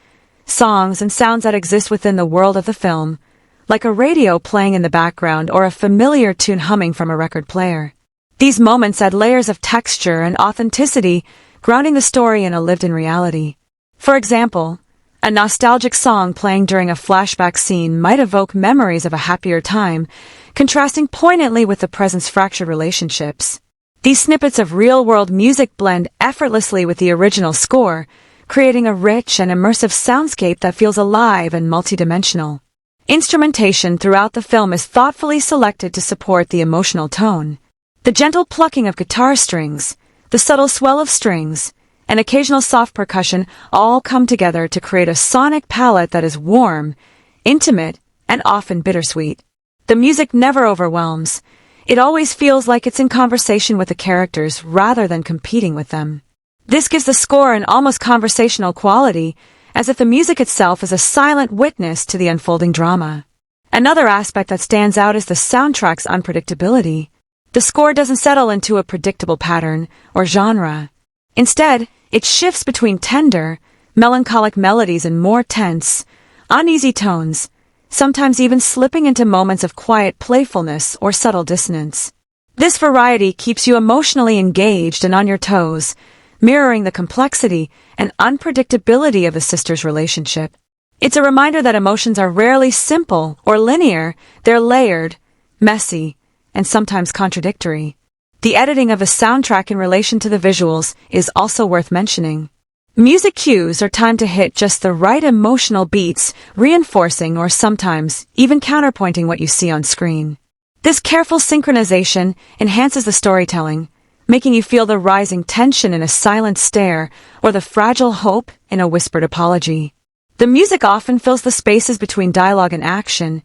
songs and sounds that exist within the world of the film, like a radio playing in the background or a familiar tune humming from a record player. These moments add layers of texture and authenticity, grounding the story in a lived-in reality. For example, a nostalgic song playing during a flashback scene might evoke memories of a happier time, contrasting poignantly with the present's fractured relationships. These snippets of real-world music blend effortlessly with the original score, creating a rich and immersive soundscape that feels alive and multidimensional. Instrumentation throughout the film is thoughtfully selected to support the emotional tone. The gentle plucking of guitar strings, the subtle swell of strings, and occasional soft percussion all come together to create a sonic palette that is warm, intimate, and often bittersweet. The music never overwhelms. It always feels like it's in conversation with the characters rather than competing with them. This gives the score an almost conversational quality, as if the music itself is a silent witness to the unfolding drama. Another aspect that stands out is the soundtrack's unpredictability. The score doesn't settle into a predictable pattern or genre. Instead, it shifts between tender, melancholic melodies and more tense, uneasy tones, sometimes even slipping into moments of quiet playfulness or subtle dissonance. This variety keeps you emotionally engaged and on your toes, mirroring the complexity and unpredictability of the sisters' relationship. It's a reminder that emotions are rarely simple or linear. They're layered, messy, and sometimes contradictory. The editing of the soundtrack in relation to the visuals is also worth mentioning. Music cues are timed to hit just the right emotional beats, reinforcing or sometimes even counterpointing what you see on screen. This careful synchronization enhances the storytelling, making you feel the rising tension in a silent stare or the fragile hope in a whispered apology. The music often fills the spaces between dialogue and action,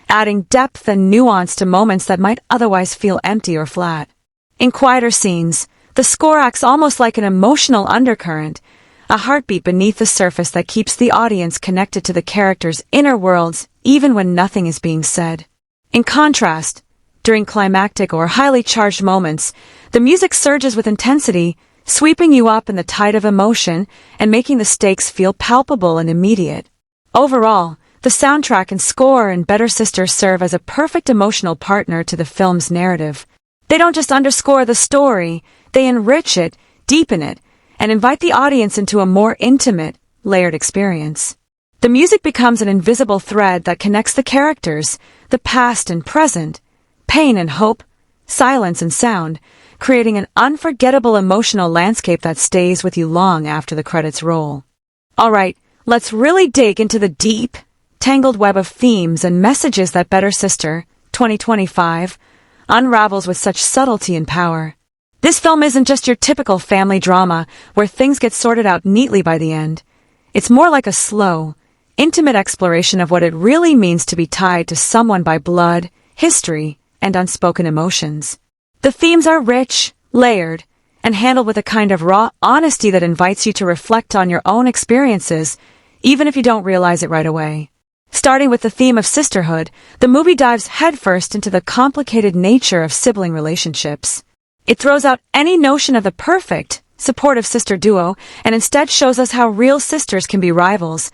adding depth and nuance to moments that might otherwise feel empty or flat. In quieter scenes, the score acts almost like an emotional undercurrent, a heartbeat beneath the surface that keeps the audience connected to the characters' inner worlds even when nothing is being said. In contrast, during climactic or highly charged moments, the music surges with intensity, sweeping you up in the tide of emotion and making the stakes feel palpable and immediate. Overall, the soundtrack and score in Better Sister serve as a perfect emotional partner to the film's narrative. They don't just underscore the story, they enrich it, deepen it, and invite the audience into a more intimate, layered experience. The music becomes an invisible thread that connects the characters, the past and present, pain and hope, silence and sound, creating an unforgettable emotional landscape that stays with you long after the credits roll. Alright, let's really dig into the deep, tangled web of themes and messages that Better Sister, 2025, unravels with such subtlety and power. This film isn't just your typical family drama where things get sorted out neatly by the end. It's more like a slow, intimate exploration of what it really means to be tied to someone by blood, history, and unspoken emotions. The themes are rich, layered, and handled with a kind of raw honesty that invites you to reflect on your own experiences, even if you don't realize it right away. Starting with the theme of sisterhood, the movie dives headfirst into the complicated nature of sibling relationships. It throws out any notion of the perfect, supportive sister duo and instead shows us how real sisters can be rivals,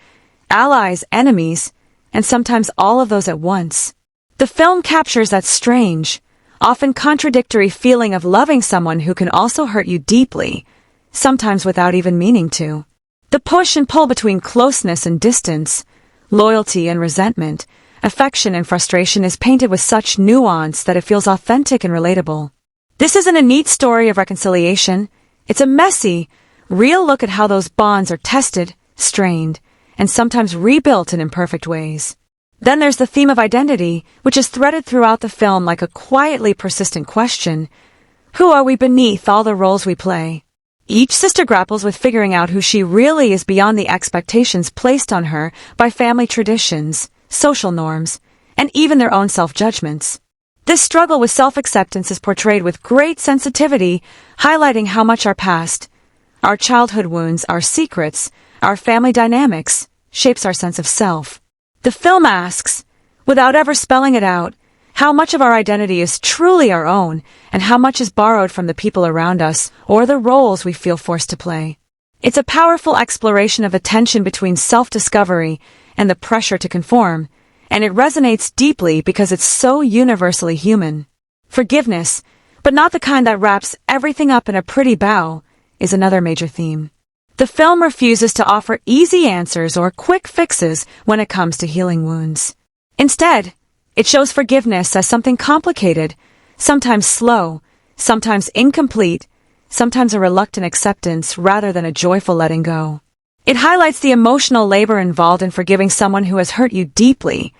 allies, enemies, and sometimes all of those at once. The film captures that strange, often contradictory feeling of loving someone who can also hurt you deeply, sometimes without even meaning to. The push and pull between closeness and distance, loyalty and resentment, affection and frustration is painted with such nuance that it feels authentic and relatable. This isn't a neat story of reconciliation. It's a messy, real look at how those bonds are tested, strained, and sometimes rebuilt in imperfect ways. Then there's the theme of identity, which is threaded throughout the film like a quietly persistent question. Who are we beneath all the roles we play? Each sister grapples with figuring out who she really is beyond the expectations placed on her by family traditions, social norms, and even their own self-judgments. This struggle with self-acceptance is portrayed with great sensitivity, highlighting how much our past, our childhood wounds, our secrets, our family dynamics, shapes our sense of self. The film asks, without ever spelling it out, how much of our identity is truly our own and how much is borrowed from the people around us or the roles we feel forced to play. It's a powerful exploration of the tension between self-discovery and the pressure to conform, and it resonates deeply because it's so universally human. Forgiveness, but not the kind that wraps everything up in a pretty bow, is another major theme. The film refuses to offer easy answers or quick fixes when it comes to healing wounds. Instead, it shows forgiveness as something complicated, sometimes slow, sometimes incomplete, sometimes a reluctant acceptance rather than a joyful letting go. It highlights the emotional labor involved in forgiving someone who has hurt you deeply,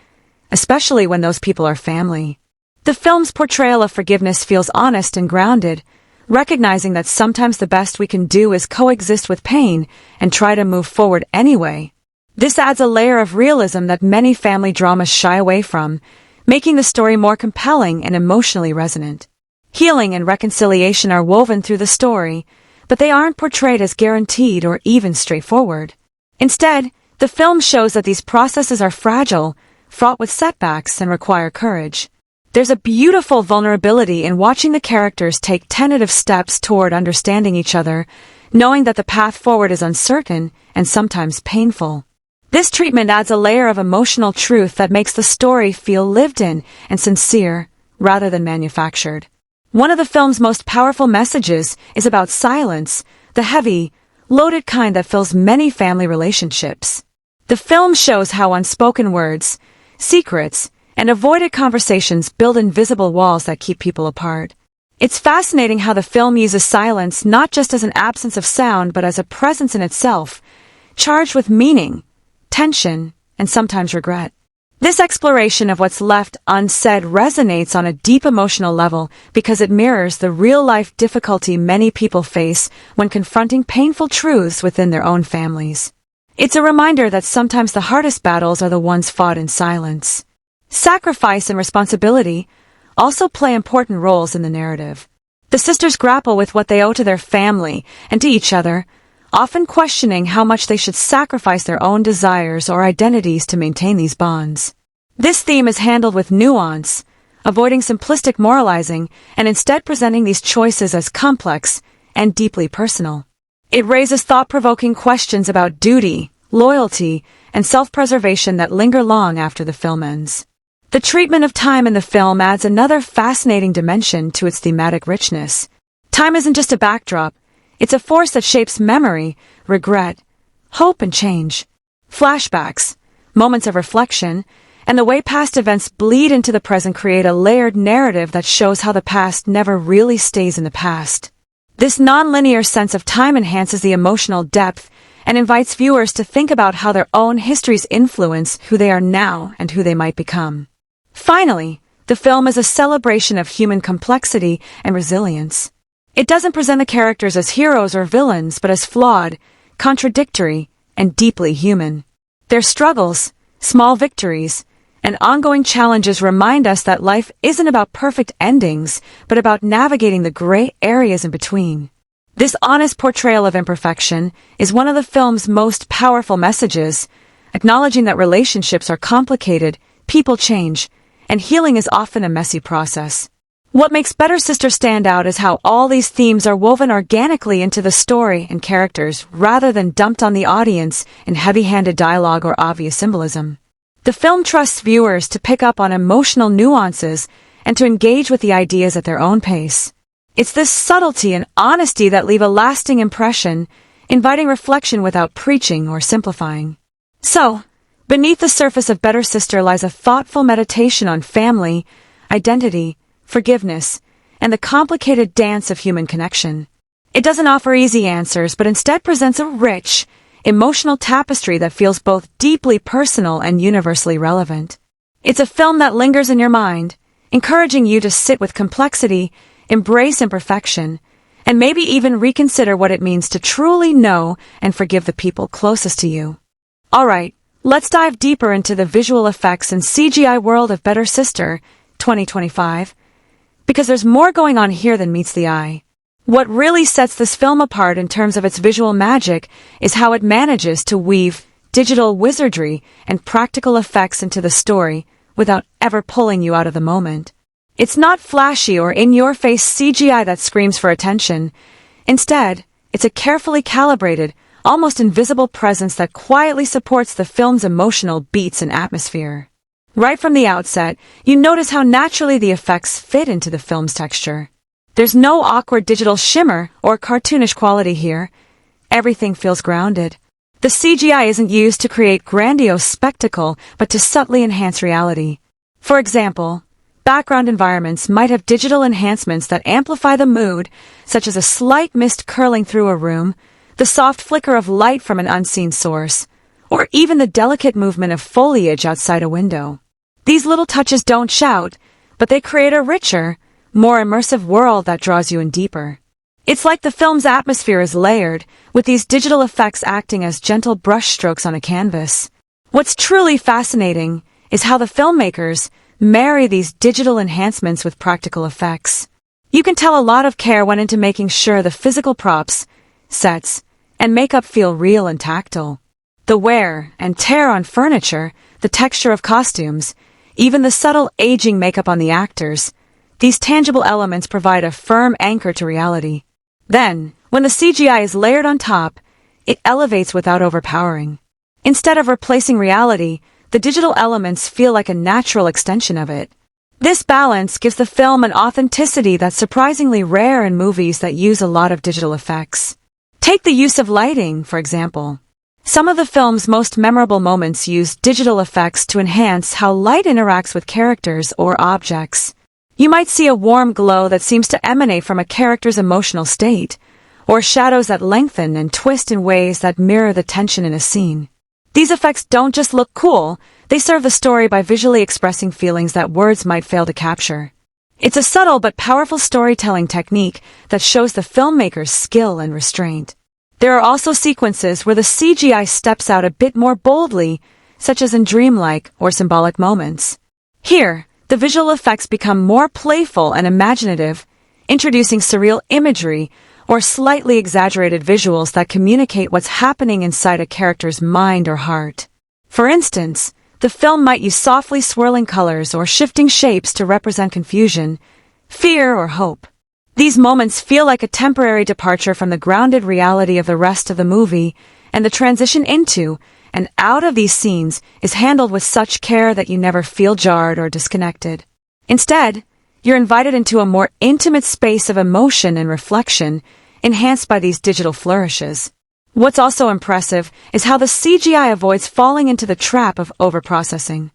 especially when those people are family. The film's portrayal of forgiveness feels honest and grounded, recognizing that sometimes the best we can do is coexist with pain and try to move forward anyway. This adds a layer of realism that many family dramas shy away from, making the story more compelling and emotionally resonant. Healing and reconciliation are woven through the story, but they aren't portrayed as guaranteed or even straightforward. Instead, the film shows that these processes are fragile, fraught with setbacks, and require courage. There's a beautiful vulnerability in watching the characters take tentative steps toward understanding each other, knowing that the path forward is uncertain and sometimes painful. This treatment adds a layer of emotional truth that makes the story feel lived in and sincere, rather than manufactured. One of the film's most powerful messages is about silence, the heavy, loaded kind that fills many family relationships. The film shows how unspoken words, secrets, and avoided conversations build invisible walls that keep people apart. It's fascinating how the film uses silence not just as an absence of sound but as a presence in itself, charged with meaning, tension, and sometimes regret. This exploration of what's left unsaid resonates on a deep emotional level because it mirrors the real-life difficulty many people face when confronting painful truths within their own families. It's a reminder that sometimes the hardest battles are the ones fought in silence. Sacrifice and responsibility also play important roles in the narrative. The sisters grapple with what they owe to their family and to each other, often questioning how much they should sacrifice their own desires or identities to maintain these bonds. This theme is handled with nuance, avoiding simplistic moralizing and instead presenting these choices as complex and deeply personal. It raises thought-provoking questions about duty, loyalty, and self-preservation that linger long after the film ends. The treatment of time in the film adds another fascinating dimension to its thematic richness. Time isn't just a backdrop. It's a force that shapes memory, regret, hope, and change. Flashbacks, moments of reflection, and the way past events bleed into the present create a layered narrative that shows how the past never really stays in the past. This non-linear sense of time enhances the emotional depth and invites viewers to think about how their own histories influence who they are now and who they might become. Finally, the film is a celebration of human complexity and resilience. It doesn't present the characters as heroes or villains, but as flawed, contradictory, and deeply human. Their struggles, small victories, and ongoing challenges remind us that life isn't about perfect endings, but about navigating the gray areas in between. This honest portrayal of imperfection is one of the film's most powerful messages, acknowledging that relationships are complicated, people change, and healing is often a messy process. What makes Better Sister stand out is how all these themes are woven organically into the story and characters rather than dumped on the audience in heavy-handed dialogue or obvious symbolism. The film trusts viewers to pick up on emotional nuances and to engage with the ideas at their own pace. It's this subtlety and honesty that leave a lasting impression, inviting reflection without preaching or simplifying. So, beneath the surface of Better Sister lies a thoughtful meditation on family, identity, forgiveness, and the complicated dance of human connection. It doesn't offer easy answers, but instead presents a rich, emotional tapestry that feels both deeply personal and universally relevant. It's a film that lingers in your mind, encouraging you to sit with complexity, embrace imperfection, and maybe even reconsider what it means to truly know and forgive the people closest to you. Alright, let's dive deeper into the visual effects and CGI world of Better Sister 2025. Because there's more going on here than meets the eye. What really sets this film apart in terms of its visual magic is how it manages to weave digital wizardry and practical effects into the story without ever pulling you out of the moment. It's not flashy or in-your-face CGI that screams for attention. Instead, it's a carefully calibrated, almost invisible presence that quietly supports the film's emotional beats and atmosphere. Right from the outset, you notice how naturally the effects fit into the film's texture. There's no awkward digital shimmer or cartoonish quality here. Everything feels grounded. The CGI isn't used to create grandiose spectacle, but to subtly enhance reality. For example, background environments might have digital enhancements that amplify the mood, such as a slight mist curling through a room, the soft flicker of light from an unseen source, or even the delicate movement of foliage outside a window. These little touches don't shout, but they create a richer, more immersive world that draws you in deeper. It's like the film's atmosphere is layered, with these digital effects acting as gentle brushstrokes on a canvas. What's truly fascinating is how the filmmakers marry these digital enhancements with practical effects. You can tell a lot of care went into making sure the physical props, sets, and makeup feel real and tactile. The wear and tear on furniture, the texture of costumes, even the subtle aging makeup on the actors, these tangible elements provide a firm anchor to reality. Then, when the CGI is layered on top, it elevates without overpowering. Instead of replacing reality, the digital elements feel like a natural extension of it. This balance gives the film an authenticity that's surprisingly rare in movies that use a lot of digital effects. Take the use of lighting, for example. Some of the film's most memorable moments use digital effects to enhance how light interacts with characters or objects. You might see a warm glow that seems to emanate from a character's emotional state, or shadows that lengthen and twist in ways that mirror the tension in a scene. These effects don't just look cool, they serve the story by visually expressing feelings that words might fail to capture. It's a subtle but powerful storytelling technique that shows the filmmaker's skill and restraint. There are also sequences where the CGI steps out a bit more boldly, such as in dreamlike or symbolic moments. Here, the visual effects become more playful and imaginative, introducing surreal imagery or slightly exaggerated visuals that communicate what's happening inside a character's mind or heart. For instance, the film might use softly swirling colors or shifting shapes to represent confusion, fear, or hope. These moments feel like a temporary departure from the grounded reality of the rest of the movie, and the transition into and out of these scenes is handled with such care that you never feel jarred or disconnected. Instead, you're invited into a more intimate space of emotion and reflection, enhanced by these digital flourishes. What's also impressive is how the CGI avoids falling into the trap of overprocessing.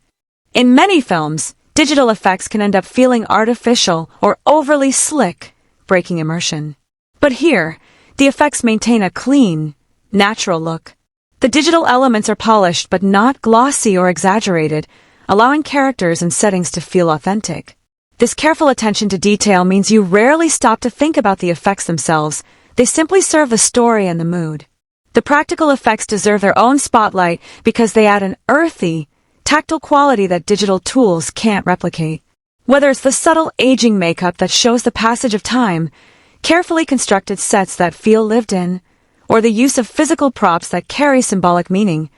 In many films, digital effects can end up feeling artificial or overly slick, breaking immersion. But here, the effects maintain a clean, natural look. The digital elements are polished but not glossy or exaggerated, allowing characters and settings to feel authentic. This careful attention to detail means you rarely stop to think about the effects themselves. They simply serve the story and the mood. The practical effects deserve their own spotlight because they add an earthy, tactile quality that digital tools can't replicate. Whether it's the subtle aging makeup that shows the passage of time, carefully constructed sets that feel lived in, or the use of physical props that carry symbolic meaning,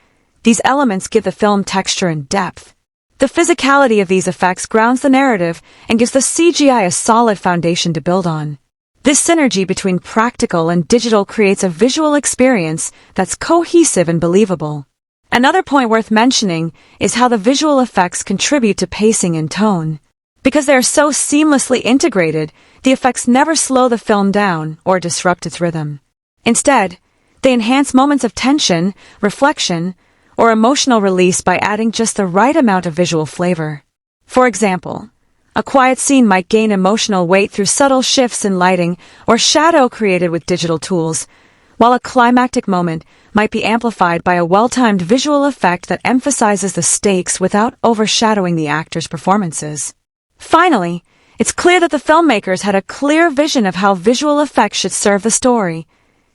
these elements give the film texture and depth. The physicality of these effects grounds the narrative and gives the CGI a solid foundation to build on. This synergy between practical and digital creates a visual experience that's cohesive and believable. Another point worth mentioning is how the visual effects contribute to pacing and tone. Because they are so seamlessly integrated, the effects never slow the film down or disrupt its rhythm. Instead, they enhance moments of tension, reflection, or emotional release by adding just the right amount of visual flavor. For example, a quiet scene might gain emotional weight through subtle shifts in lighting or shadow created with digital tools, while a climactic moment might be amplified by a well-timed visual effect that emphasizes the stakes without overshadowing the actors' performances. Finally, it's clear that the filmmakers had a clear vision of how visual effects should serve the story,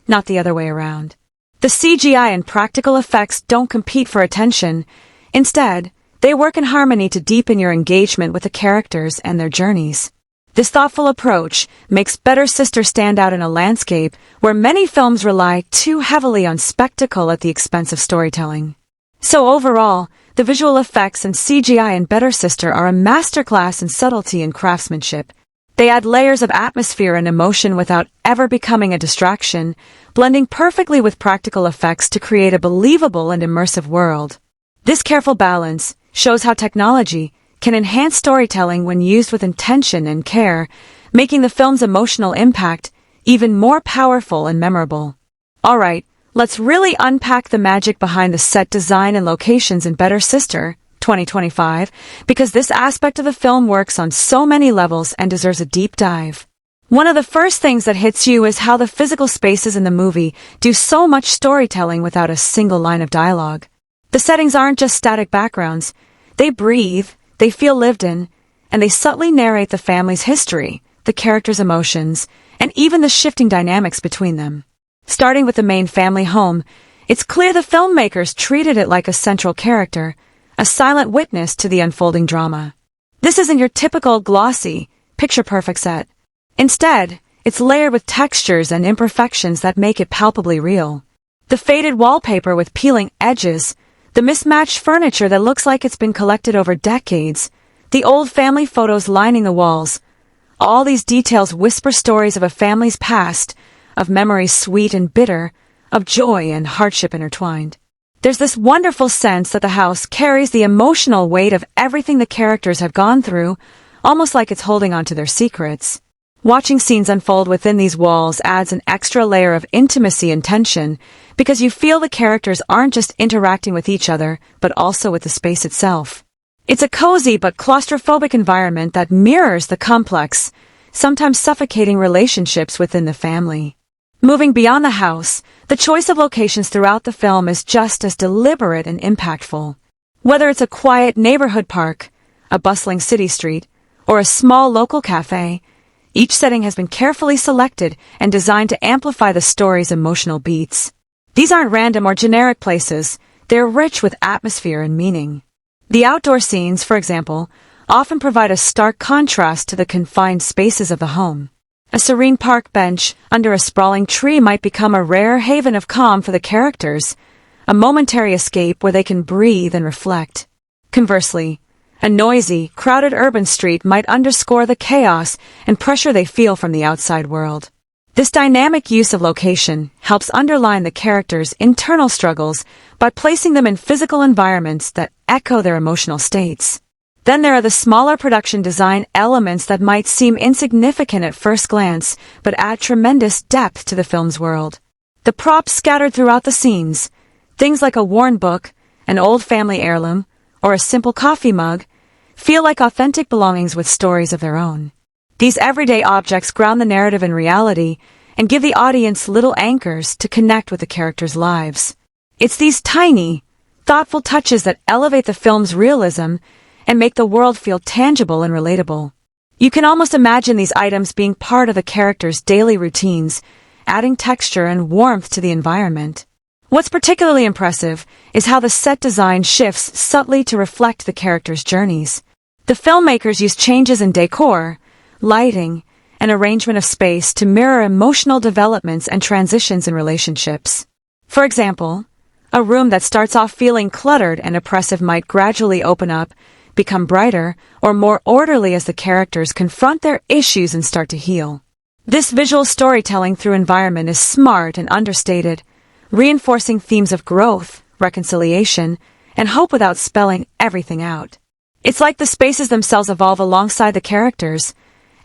not the other way around. The CGI and practical effects don't compete for attention. Instead, they work in harmony to deepen your engagement with the characters and their journeys. This thoughtful approach makes Better Sister stand out in a landscape where many films rely too heavily on spectacle at the expense of storytelling. So overall, the visual effects and CGI in Better Sister are a masterclass in subtlety and craftsmanship. They add layers of atmosphere and emotion without ever becoming a distraction, blending perfectly with practical effects to create a believable and immersive world. This careful balance shows how technology can enhance storytelling when used with intention and care, making the film's emotional impact even more powerful and memorable. Alright, let's really unpack the magic behind the set design and locations in Better Sister 2025, because this aspect of the film works on so many levels and deserves a deep dive. One of the first things that hits you is how the physical spaces in the movie do so much storytelling without a single line of dialogue. The settings aren't just static backgrounds. They breathe, they feel lived in, and they subtly narrate the family's history, the characters' emotions, and even the shifting dynamics between them. Starting with the main family home, it's clear the filmmakers treated it like a central character, a silent witness to the unfolding drama. This isn't your typical glossy, picture-perfect set. Instead, it's layered with textures and imperfections that make it palpably real. The faded wallpaper with peeling edges, the mismatched furniture that looks like it's been collected over decades, the old family photos lining the walls. All these details whisper stories of a family's past, of memories sweet and bitter, of joy and hardship intertwined. There's this wonderful sense that the house carries the emotional weight of everything the characters have gone through, almost like it's holding on to their secrets. Watching scenes unfold within these walls adds an extra layer of intimacy and tension, because you feel the characters aren't just interacting with each other, but also with the space itself. It's a cozy but claustrophobic environment that mirrors the complex, sometimes suffocating relationships within the family. Moving beyond the house, the choice of locations throughout the film is just as deliberate and impactful. Whether it's a quiet neighborhood park, a bustling city street, or a small local cafe, each setting has been carefully selected and designed to amplify the story's emotional beats. These aren't random or generic places, they're rich with atmosphere and meaning. The outdoor scenes, for example, often provide a stark contrast to the confined spaces of the home. A serene park bench under a sprawling tree might become a rare haven of calm for the characters, a momentary escape where they can breathe and reflect. Conversely, a noisy, crowded urban street might underscore the chaos and pressure they feel from the outside world. This dynamic use of location helps underline the characters' internal struggles by placing them in physical environments that echo their emotional states. Then there are the smaller production design elements that might seem insignificant at first glance, but add tremendous depth to the film's world. The props scattered throughout the scenes, things like a worn book, an old family heirloom, or a simple coffee mug, feel like authentic belongings with stories of their own. These everyday objects ground the narrative in reality and give the audience little anchors to connect with the characters' lives. It's these tiny, thoughtful touches that elevate the film's realism and make the world feel tangible and relatable. You can almost imagine these items being part of the characters' daily routines, adding texture and warmth to the environment. What's particularly impressive is how the set design shifts subtly to reflect the characters' journeys. The filmmakers use changes in decor, lighting, and arrangement of space to mirror emotional developments and transitions in relationships. For example, a room that starts off feeling cluttered and oppressive might gradually open up, become brighter, or more orderly as the characters confront their issues and start to heal. This visual storytelling through environment is smart and understated, reinforcing themes of growth, reconciliation, and hope without spelling everything out. It's like the spaces themselves evolve alongside the characters,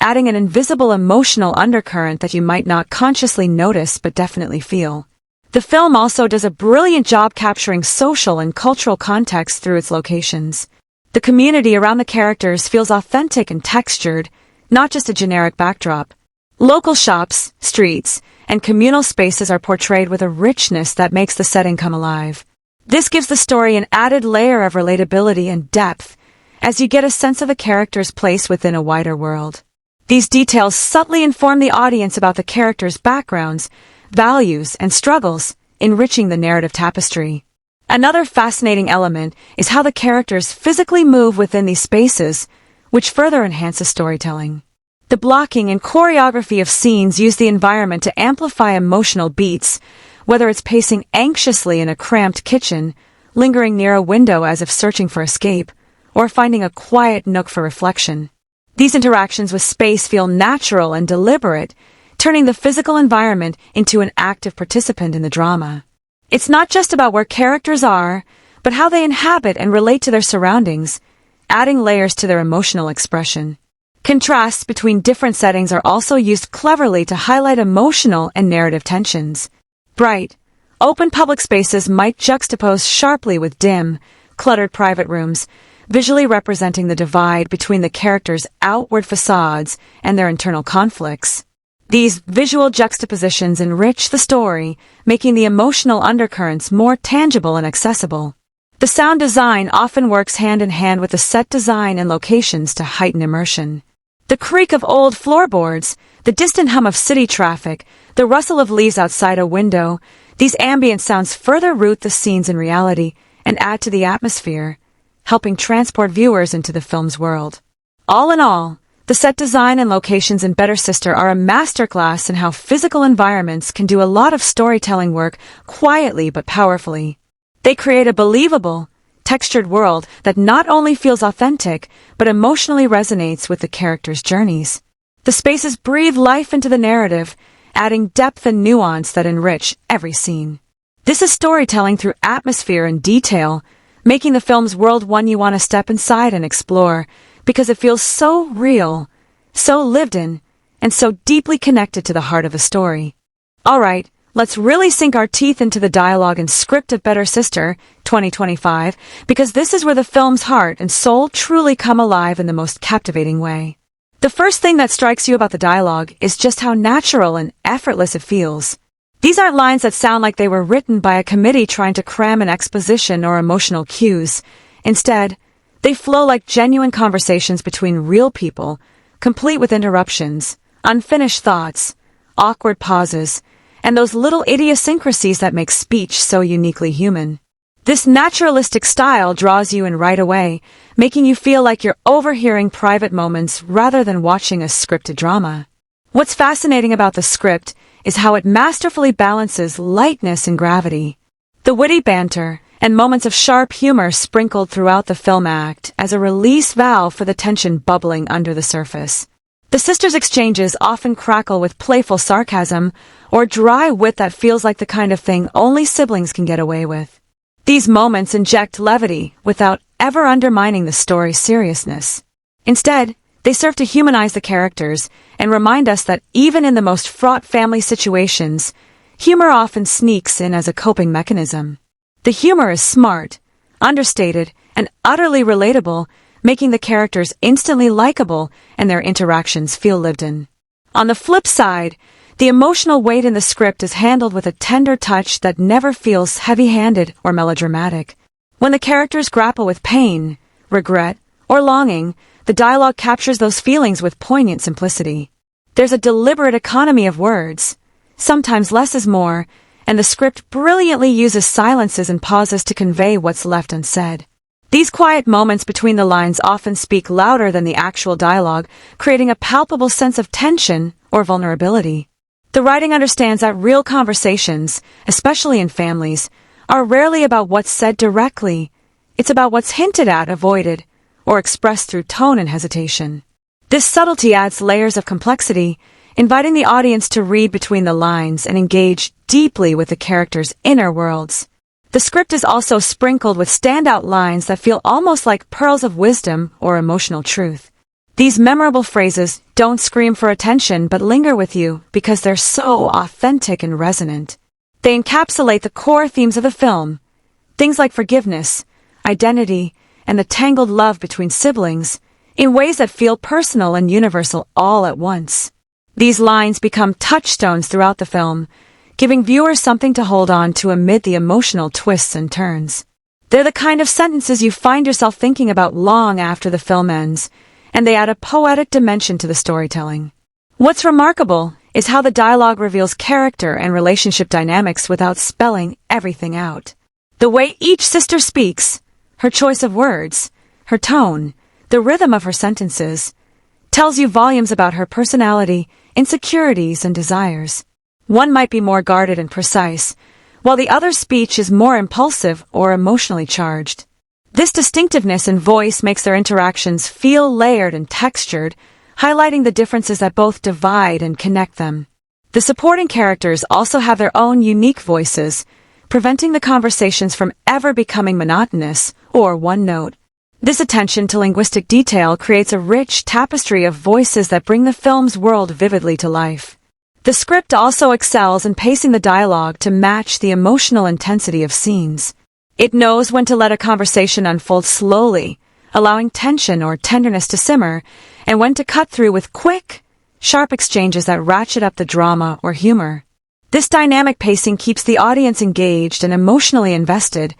adding an invisible emotional undercurrent that you might not consciously notice but definitely feel. The film also does a brilliant job capturing social and cultural context through its locations. The community around the characters feels authentic and textured, not just a generic backdrop. Local shops, streets, and communal spaces are portrayed with a richness that makes the setting come alive. This gives the story an added layer of relatability and depth, as you get a sense of the character's place within a wider world. These details subtly inform the audience about the characters' backgrounds, values, and struggles, enriching the narrative tapestry. Another fascinating element is how the characters physically move within these spaces, which further enhances storytelling. The blocking and choreography of scenes use the environment to amplify emotional beats, whether it's pacing anxiously in a cramped kitchen, lingering near a window as if searching for escape, or finding a quiet nook for reflection. These interactions with space feel natural and deliberate, turning the physical environment into an active participant in the drama. It's not just about where characters are, but how they inhabit and relate to their surroundings, adding layers to their emotional expression. Contrasts between different settings are also used cleverly to highlight emotional and narrative tensions. Bright, open public spaces might juxtapose sharply with dim, cluttered private rooms, visually representing the divide between the characters' outward facades and their internal conflicts. These visual juxtapositions enrich the story, making the emotional undercurrents more tangible and accessible. The sound design often works hand in hand with the set design and locations to heighten immersion. The creak of old floorboards, the distant hum of city traffic, the rustle of leaves outside a window, these ambient sounds further root the scenes in reality and add to the atmosphere, helping transport viewers into the film's world. All in all, the set design and locations in Better Sister are a masterclass in how physical environments can do a lot of storytelling work quietly but powerfully. They create a believable, textured world that not only feels authentic, but emotionally resonates with the characters' journeys. The spaces breathe life into the narrative, adding depth and nuance that enrich every scene. This is storytelling through atmosphere and detail, making the film's world one you want to step inside and explore, because it feels so real, so lived in, and so deeply connected to the heart of the story. Alright, let's really sink our teeth into the dialogue and script of Better Sister, 2025, because this is where the film's heart and soul truly come alive in the most captivating way. The first thing that strikes you about the dialogue is just how natural and effortless it feels. These aren't lines that sound like they were written by a committee trying to cram an exposition or emotional cues. Instead, they flow like genuine conversations between real people, complete with interruptions, unfinished thoughts, awkward pauses, and those little idiosyncrasies that make speech so uniquely human. This naturalistic style draws you in right away, making you feel like you're overhearing private moments rather than watching a scripted drama. What's fascinating about the script is how it masterfully balances lightness and gravity. The witty banter and moments of sharp humor sprinkled throughout the film act as a release valve for the tension bubbling under the surface. The sisters' exchanges often crackle with playful sarcasm or dry wit that feels like the kind of thing only siblings can get away with. These moments inject levity without ever undermining the story's seriousness. Instead, they serve to humanize the characters and remind us that even in the most fraught family situations, humor often sneaks in as a coping mechanism. The humor is smart, understated, and utterly relatable, making the characters instantly likable and their interactions feel lived in. On the flip side, the emotional weight in the script is handled with a tender touch that never feels heavy-handed or melodramatic. When the characters grapple with pain, regret, or longing, the dialogue captures those feelings with poignant simplicity. There's a deliberate economy of words. Sometimes less is more, and the script brilliantly uses silences and pauses to convey what's left unsaid. These quiet moments between the lines often speak louder than the actual dialogue, creating a palpable sense of tension or vulnerability. The writing understands that real conversations, especially in families, are rarely about what's said directly. It's about what's hinted at, avoided, or expressed through tone and hesitation. This subtlety adds layers of complexity, inviting the audience to read between the lines and engage deeply with the characters' inner worlds. The script is also sprinkled with standout lines that feel almost like pearls of wisdom or emotional truth. These memorable phrases don't scream for attention but linger with you because they're so authentic and resonant. They encapsulate the core themes of the film, things like forgiveness, identity, and the tangled love between siblings, in ways that feel personal and universal all at once. These lines become touchstones throughout the film, giving viewers something to hold on to amid the emotional twists and turns. They're the kind of sentences you find yourself thinking about long after the film ends, and they add a poetic dimension to the storytelling. What's remarkable is how the dialogue reveals character and relationship dynamics without spelling everything out. The way each sister speaks, her choice of words, her tone, the rhythm of her sentences, tells you volumes about her personality, insecurities, and desires. One might be more guarded and precise, while the other's speech is more impulsive or emotionally charged. This distinctiveness in voice makes their interactions feel layered and textured, highlighting the differences that both divide and connect them. The supporting characters also have their own unique voices, preventing the conversations from ever becoming monotonous or one-note. This attention to linguistic detail creates a rich tapestry of voices that bring the film's world vividly to life. The script also excels in pacing the dialogue to match the emotional intensity of scenes. It knows when to let a conversation unfold slowly, allowing tension or tenderness to simmer, and when to cut through with quick, sharp exchanges that ratchet up the drama or humor. This dynamic pacing keeps the audience engaged and emotionally invested,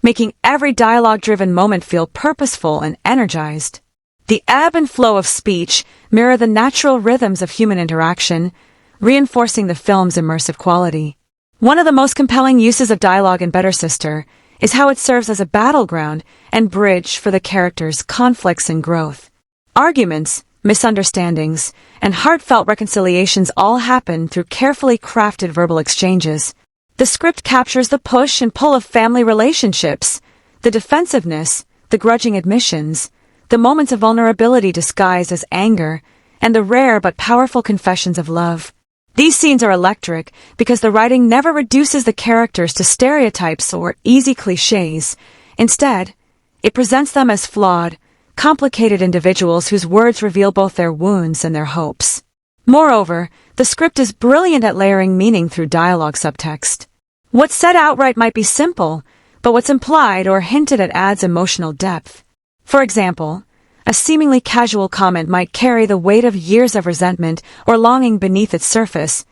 making every dialogue-driven moment feel purposeful and energized. The ebb and flow of speech mirror the natural rhythms of human interaction, reinforcing the film's immersive quality. One of the most compelling uses of dialogue in Better Sister is how it serves as a battleground and bridge for the characters' conflicts and growth. Arguments, misunderstandings, and heartfelt reconciliations all happen through carefully crafted verbal exchanges. The script captures the push and pull of family relationships, the defensiveness, the grudging admissions, the moments of vulnerability disguised as anger, and the rare but powerful confessions of love. These scenes are electric because the writing never reduces the characters to stereotypes or easy cliches. Instead, it presents them as flawed, complicated individuals whose words reveal both their wounds and their hopes. Moreover, the script is brilliant at layering meaning through dialogue subtext. What's said outright might be simple, but what's implied or hinted at adds emotional depth. For example, a seemingly casual comment might carry the weight of years of resentment or longing beneath its surface,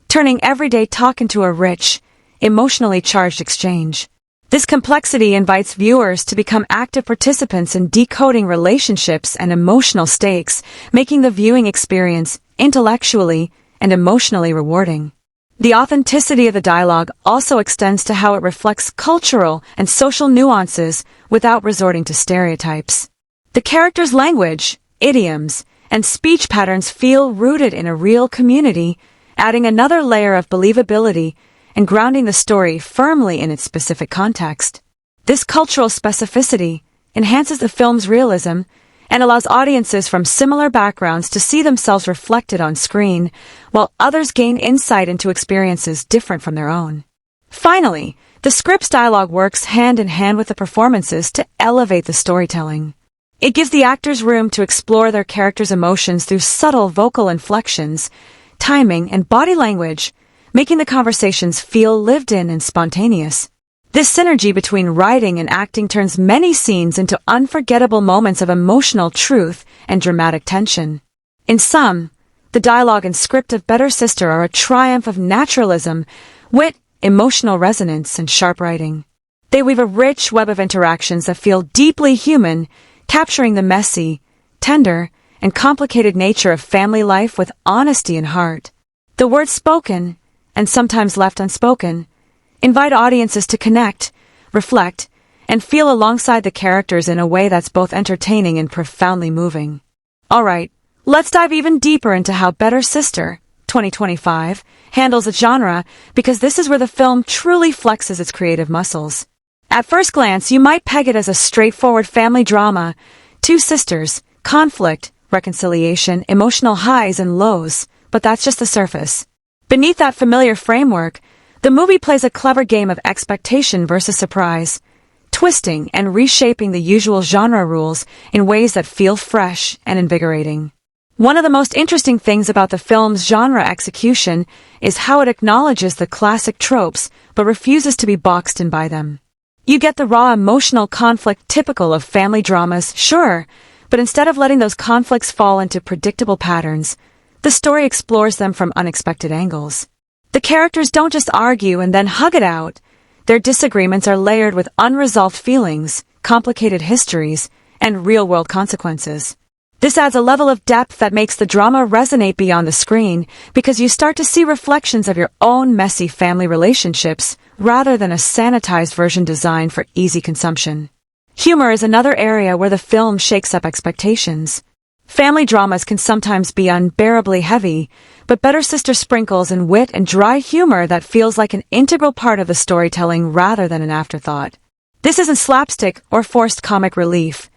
turning everyday talk into a rich, emotionally charged exchange. This complexity invites viewers to become active participants in decoding relationships and emotional stakes, making the viewing experience intellectually and emotionally rewarding. The authenticity of the dialogue also extends to how it reflects cultural and social nuances without resorting to stereotypes. The characters' language, idioms, and speech patterns feel rooted in a real community, adding another layer of believability and grounding the story firmly in its specific context. This cultural specificity enhances the film's realism and allows audiences from similar backgrounds to see themselves reflected on screen, while others gain insight into experiences different from their own. Finally, the script's dialogue works hand in hand with the performances to elevate the storytelling. It gives the actors room to explore their characters' emotions through subtle vocal inflections, timing, and body language, making the conversations feel lived in and spontaneous. This synergy between writing and acting turns many scenes into unforgettable moments of emotional truth and dramatic tension. In sum, the dialogue and script of Better Sister are a triumph of naturalism, wit, emotional resonance, and sharp writing. They weave a rich web of interactions that feel deeply human, capturing the messy, tender, and complicated nature of family life with honesty and heart. The words spoken, and sometimes left unspoken, invite audiences to connect, reflect, and feel alongside the characters in a way that's both entertaining and profoundly moving. Alright, let's dive even deeper into how Better Sister, 2025, handles its genre, because this is where the film truly flexes its creative muscles. At first glance, you might peg it as a straightforward family drama, two sisters, conflict, reconciliation, emotional highs and lows, but that's just the surface. Beneath that familiar framework, the movie plays a clever game of expectation versus surprise, twisting and reshaping the usual genre rules in ways that feel fresh and invigorating. One of the most interesting things about the film's genre execution is how it acknowledges the classic tropes but refuses to be boxed in by them. You get the raw emotional conflict typical of family dramas, sure, but instead of letting those conflicts fall into predictable patterns, the story explores them from unexpected angles. The characters don't just argue and then hug it out. Their disagreements are layered with unresolved feelings, complicated histories, and real-world consequences. This adds a level of depth that makes the drama resonate beyond the screen because you start to see reflections of your own messy family relationships rather than a sanitized version designed for easy consumption. Humor is another area where the film shakes up expectations. Family dramas can sometimes be unbearably heavy, but Better Sister sprinkles in wit and dry humor that feels like an integral part of the storytelling rather than an afterthought. This isn't slapstick or forced comic relief.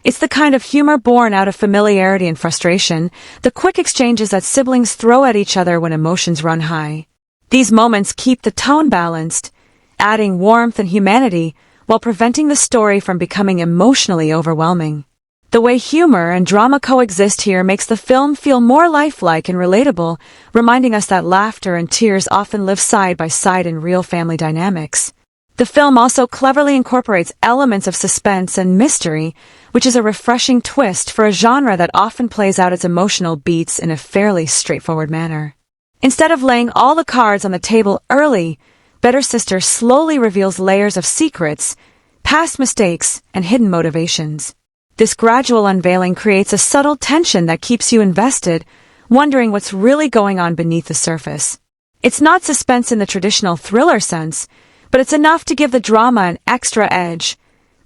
It's the kind of humor born out of familiarity and frustration, the quick exchanges that siblings throw at each other when emotions run high. These moments keep the tone balanced, adding warmth and humanity while preventing the story from becoming emotionally overwhelming. The way humor and drama coexist here makes the film feel more lifelike and relatable, reminding us that laughter and tears often live side by side in real family dynamics. The film also cleverly incorporates elements of suspense and mystery, which is a refreshing twist for a genre that often plays out its emotional beats in a fairly straightforward manner. Instead of laying all the cards on the table early, Better Sister slowly reveals layers of secrets, past mistakes, and hidden motivations. This gradual unveiling creates a subtle tension that keeps you invested, wondering what's really going on beneath the surface. It's not suspense in the traditional thriller sense, but it's enough to give the drama an extra edge,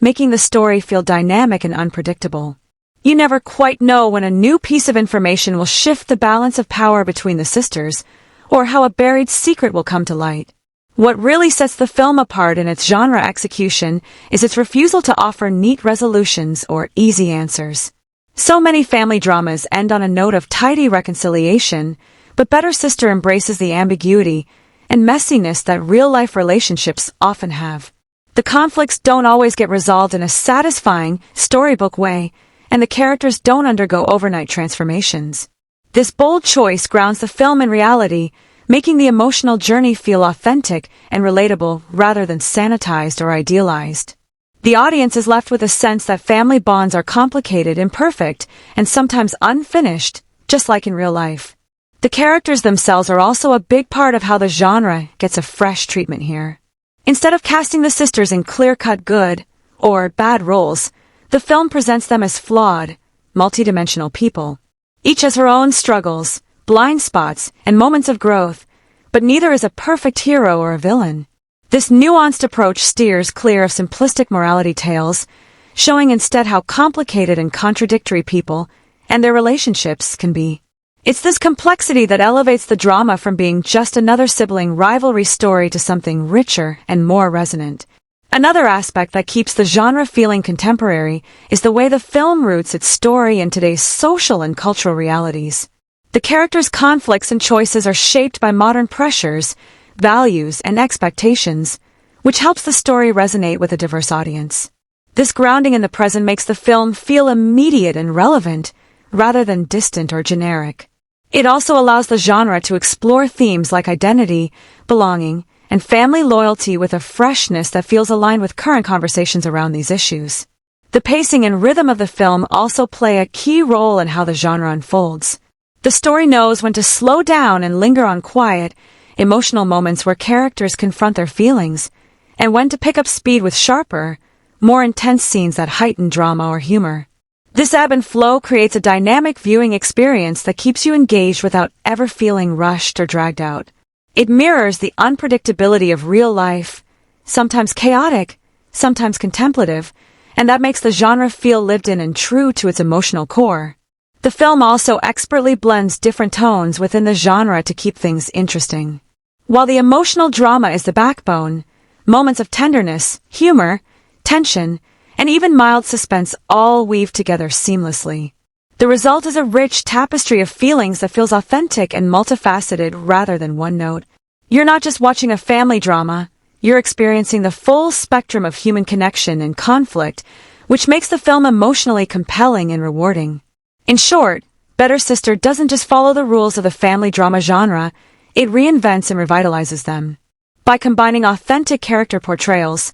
making the story feel dynamic and unpredictable. You never quite know when a new piece of information will shift the balance of power between the sisters, or how a buried secret will come to light. What really sets the film apart in its genre execution is its refusal to offer neat resolutions or easy answers. So many family dramas end on a note of tidy reconciliation, but Better Sister embraces the ambiguity and messiness that real-life relationships often have. The conflicts don't always get resolved in a satisfying, storybook way, and the characters don't undergo overnight transformations. This bold choice grounds the film in reality, making the emotional journey feel authentic and relatable rather than sanitized or idealized. The audience is left with a sense that family bonds are complicated, imperfect, and sometimes unfinished, just like in real life. The characters themselves are also a big part of how the genre gets a fresh treatment here. Instead of casting the sisters in clear-cut good or bad roles, the film presents them as flawed, multidimensional people. Each has her own struggles, blind spots, and moments of growth, but neither is a perfect hero or a villain. This nuanced approach steers clear of simplistic morality tales, showing instead how complicated and contradictory people and their relationships can be. It's this complexity that elevates the drama from being just another sibling rivalry story to something richer and more resonant. Another aspect that keeps the genre feeling contemporary is the way the film roots its story in today's social and cultural realities. The characters' conflicts and choices are shaped by modern pressures, values, and expectations, which helps the story resonate with a diverse audience. This grounding in the present makes the film feel immediate and relevant, rather than distant or generic. It also allows the genre to explore themes like identity, belonging, and family loyalty with a freshness that feels aligned with current conversations around these issues. The pacing and rhythm of the film also play a key role in how the genre unfolds. The story knows when to slow down and linger on quiet, emotional moments where characters confront their feelings, and when to pick up speed with sharper, more intense scenes that heighten drama or humor. This ebb and flow creates a dynamic viewing experience that keeps you engaged without ever feeling rushed or dragged out. It mirrors the unpredictability of real life, sometimes chaotic, sometimes contemplative, and that makes the genre feel lived in and true to its emotional core. The film also expertly blends different tones within the genre to keep things interesting. While the emotional drama is the backbone, moments of tenderness, humor, tension, and even mild suspense all weave together seamlessly. The result is a rich tapestry of feelings that feels authentic and multifaceted rather than one note. You're not just watching a family drama, you're experiencing the full spectrum of human connection and conflict, which makes the film emotionally compelling and rewarding. In short, Better Sister doesn't just follow the rules of the family drama genre, it reinvents and revitalizes them. By combining authentic character portrayals,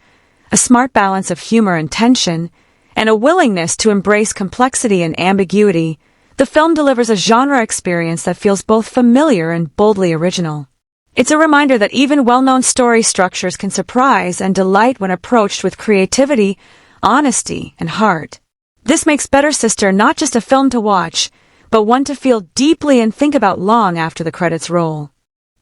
a smart balance of humor and tension, and a willingness to embrace complexity and ambiguity, the film delivers a genre experience that feels both familiar and boldly original. It's a reminder that even well-known story structures can surprise and delight when approached with creativity, honesty, and heart. This makes Better Sister not just a film to watch, but one to feel deeply and think about long after the credits roll.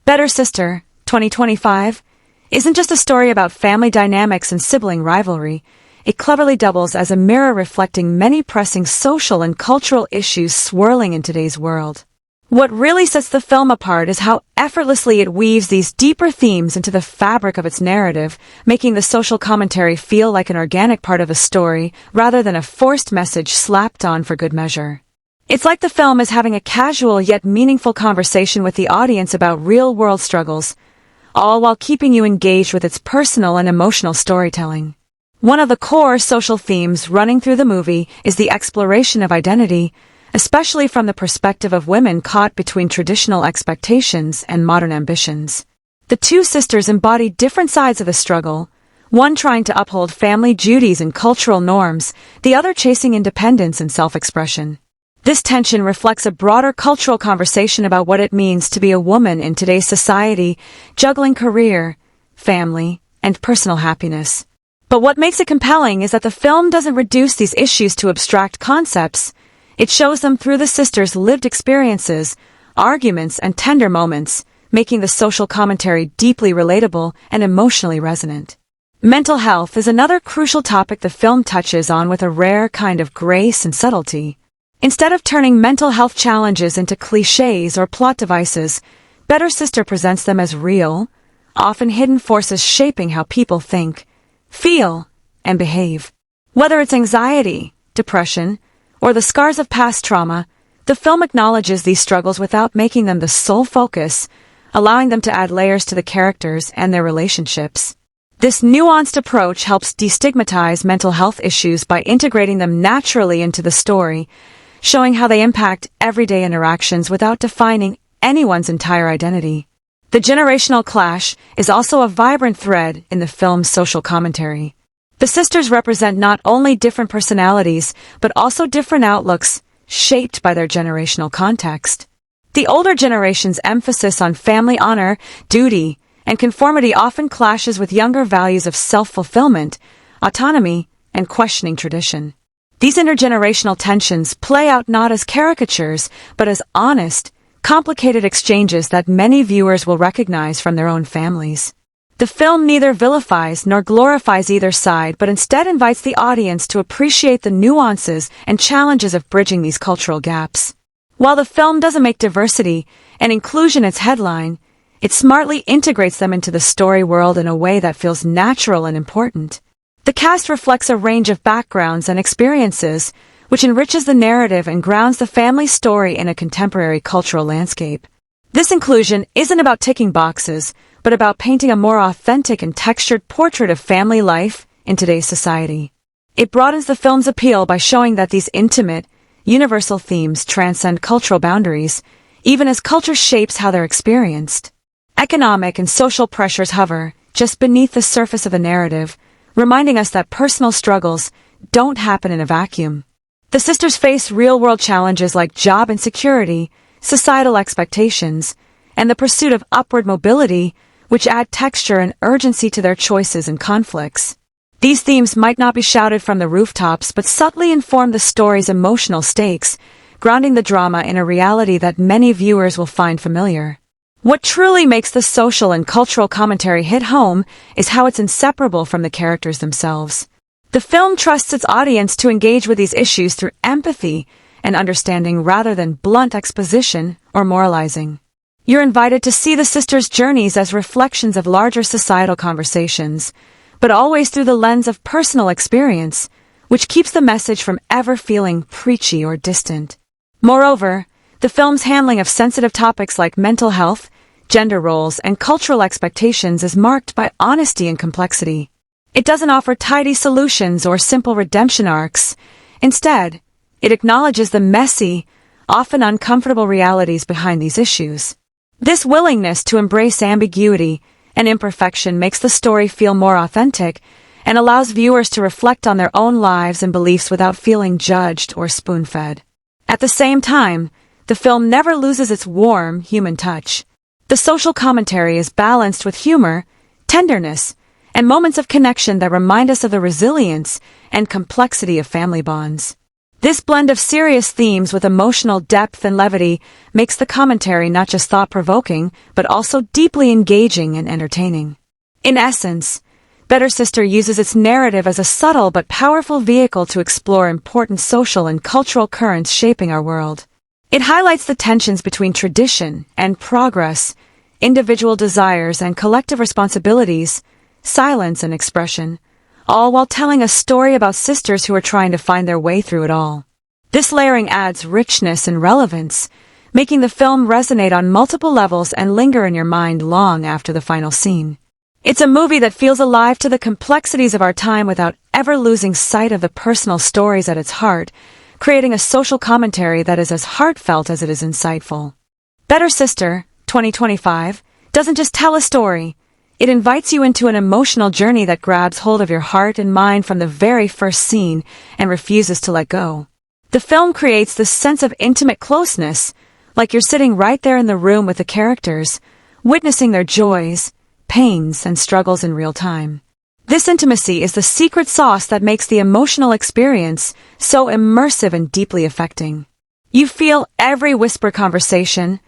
Better Sister, 2025, isn't just a story about family dynamics and sibling rivalry. It cleverly doubles as a mirror reflecting many pressing social and cultural issues swirling in today's world. What really sets the film apart is how effortlessly it weaves these deeper themes into the fabric of its narrative, making the social commentary feel like an organic part of the story rather than a forced message slapped on for good measure. It's like the film is having a casual yet meaningful conversation with the audience about real-world struggles, all while keeping you engaged with its personal and emotional storytelling. One of the core social themes running through the movie is the exploration of identity, especially from the perspective of women caught between traditional expectations and modern ambitions. The two sisters embody different sides of the struggle, one trying to uphold family duties and cultural norms, the other chasing independence and self-expression. This tension reflects a broader cultural conversation about what it means to be a woman in today's society, juggling career, family, and personal happiness. But what makes it compelling is that the film doesn't reduce these issues to abstract concepts. It shows them through the sisters' lived experiences, arguments, and tender moments, making the social commentary deeply relatable and emotionally resonant. Mental health is another crucial topic the film touches on with a rare kind of grace and subtlety. Instead of turning mental health challenges into cliches or plot devices, Better Sister presents them as real, often hidden forces shaping how people think, feel, and behave. Whether it's anxiety, depression, or the scars of past trauma, the film acknowledges these struggles without making them the sole focus, allowing them to add layers to the characters and their relationships. This nuanced approach helps destigmatize mental health issues by integrating them naturally into the story, showing how they impact everyday interactions without defining anyone's entire identity. The generational clash is also a vibrant thread in the film's social commentary. The sisters represent not only different personalities, but also different outlooks, shaped by their generational context. The older generation's emphasis on family honor, duty, and conformity often clashes with younger values of self-fulfillment, autonomy, and questioning tradition. These intergenerational tensions play out not as caricatures, but as honest, complicated exchanges that many viewers will recognize from their own families. The film neither vilifies nor glorifies either side, but instead invites the audience to appreciate the nuances and challenges of bridging these cultural gaps. While the film doesn't make diversity and inclusion its headline, it smartly integrates them into the story world in a way that feels natural and important. The cast reflects a range of backgrounds and experiences, which enriches the narrative and grounds the family story in a contemporary cultural landscape. This inclusion isn't about ticking boxes, but about painting a more authentic and textured portrait of family life in today's society. It broadens the film's appeal by showing that these intimate, universal themes transcend cultural boundaries, even as culture shapes how they're experienced. Economic and social pressures hover just beneath the surface of the narrative, reminding us that personal struggles don't happen in a vacuum. The sisters face real-world challenges like job insecurity, societal expectations, and the pursuit of upward mobility, which add texture and urgency to their choices and conflicts. These themes might not be shouted from the rooftops, but subtly inform the story's emotional stakes, grounding the drama in a reality that many viewers will find familiar. What truly makes the social and cultural commentary hit home is how it's inseparable from the characters themselves. The film trusts its audience to engage with these issues through empathy and understanding rather than blunt exposition or moralizing. You're invited to see the sisters' journeys as reflections of larger societal conversations, but always through the lens of personal experience, which keeps the message from ever feeling preachy or distant. Moreover, the film's handling of sensitive topics like mental health, gender roles, and cultural expectations is marked by honesty and complexity. It doesn't offer tidy solutions or simple redemption arcs. Instead, it acknowledges the messy, often uncomfortable realities behind these issues. This willingness to embrace ambiguity and imperfection makes the story feel more authentic and allows viewers to reflect on their own lives and beliefs without feeling judged or spoon-fed. At the same time, the film never loses its warm, human touch. The social commentary is balanced with humor, tenderness, and moments of connection that remind us of the resilience and complexity of family bonds. This blend of serious themes with emotional depth and levity makes the commentary not just thought-provoking, but also deeply engaging and entertaining. In essence, Better Sister uses its narrative as a subtle but powerful vehicle to explore important social and cultural currents shaping our world. It highlights the tensions between tradition and progress, individual desires and collective responsibilities, silence and expression, all while telling a story about sisters who are trying to find their way through it all. This layering adds richness and relevance, making the film resonate on multiple levels and linger in your mind long after the final scene. It's a movie that feels alive to the complexities of our time without ever losing sight of the personal stories at its heart, creating a social commentary that is as heartfelt as it is insightful. Better Sister, 2025, doesn't just tell a story. It invites you into an emotional journey that grabs hold of your heart and mind from the very first scene and refuses to let go. The film creates this sense of intimate closeness, like you're sitting right there in the room with the characters, witnessing their joys, pains, and struggles in real time. This intimacy is the secret sauce that makes the emotional experience so immersive and deeply affecting. You feel every whisper conversation,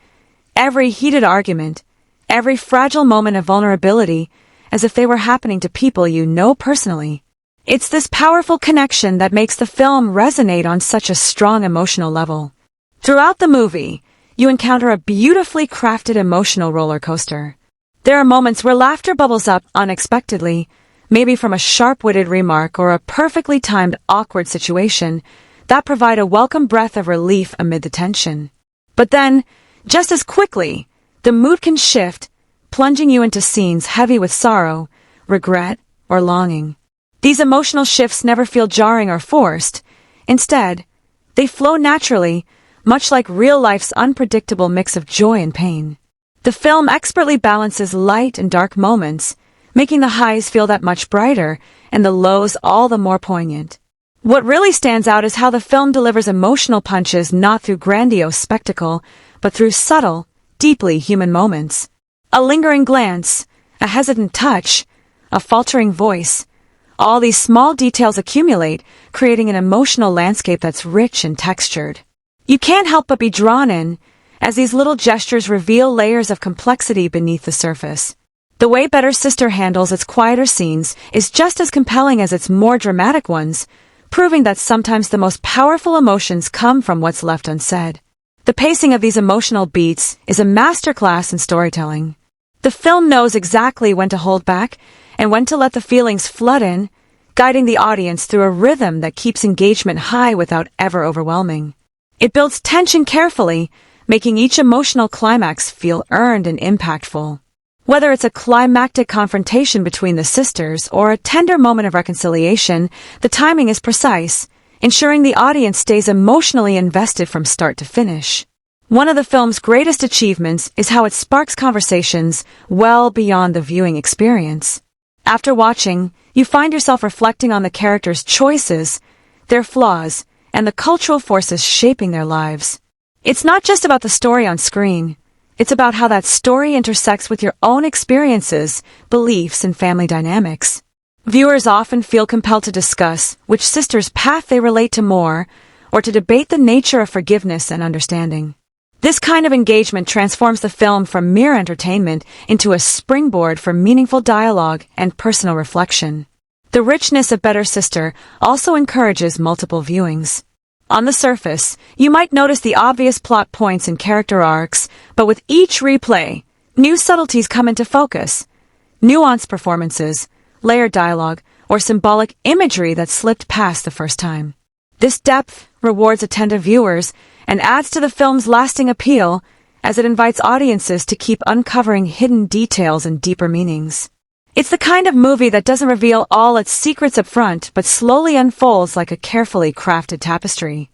every heated argument, every fragile moment of vulnerability, as if they were happening to people you know personally. It's this powerful connection that makes the film resonate on such a strong emotional level. Throughout the movie, you encounter a beautifully crafted emotional roller coaster. There are moments where laughter bubbles up unexpectedly, maybe from a sharp-witted remark or a perfectly timed awkward situation, that provide a welcome breath of relief amid the tension. But then, just as quickly, the mood can shift, plunging you into scenes heavy with sorrow, regret, or longing. These emotional shifts never feel jarring or forced. Instead, they flow naturally, much like real life's unpredictable mix of joy and pain. The film expertly balances light and dark moments, making the highs feel that much brighter and the lows all the more poignant. What really stands out is how the film delivers emotional punches not through grandiose spectacle, but through subtle, deeply human moments. A lingering glance, a hesitant touch, a faltering voice. All these small details accumulate, creating an emotional landscape that's rich and textured. You can't help but be drawn in, as these little gestures reveal layers of complexity beneath the surface. The way Better Sister handles its quieter scenes is just as compelling as its more dramatic ones, proving that sometimes the most powerful emotions come from what's left unsaid. The pacing of these emotional beats is a masterclass in storytelling. The film knows exactly when to hold back and when to let the feelings flood in, guiding the audience through a rhythm that keeps engagement high without ever overwhelming. It builds tension carefully, making each emotional climax feel earned and impactful. Whether it's a climactic confrontation between the sisters or a tender moment of reconciliation, the timing is precise, ensuring the audience stays emotionally invested from start to finish. One of the film's greatest achievements is how it sparks conversations well beyond the viewing experience. After watching, you find yourself reflecting on the characters' choices, their flaws, and the cultural forces shaping their lives. It's not just about the story on screen. It's about how that story intersects with your own experiences, beliefs, and family dynamics. Viewers often feel compelled to discuss which sister's path they relate to more, or to debate the nature of forgiveness and understanding. This kind of engagement transforms the film from mere entertainment into a springboard for meaningful dialogue and personal reflection. The richness of Better Sister also encourages multiple viewings. On the surface, you might notice the obvious plot points and character arcs, but with each replay, new subtleties come into focus. Nuanced performances, layered dialogue, or symbolic imagery that slipped past the first time. This depth rewards attentive viewers and adds to the film's lasting appeal as it invites audiences to keep uncovering hidden details and deeper meanings. It's the kind of movie that doesn't reveal all its secrets up front, but slowly unfolds like a carefully crafted tapestry.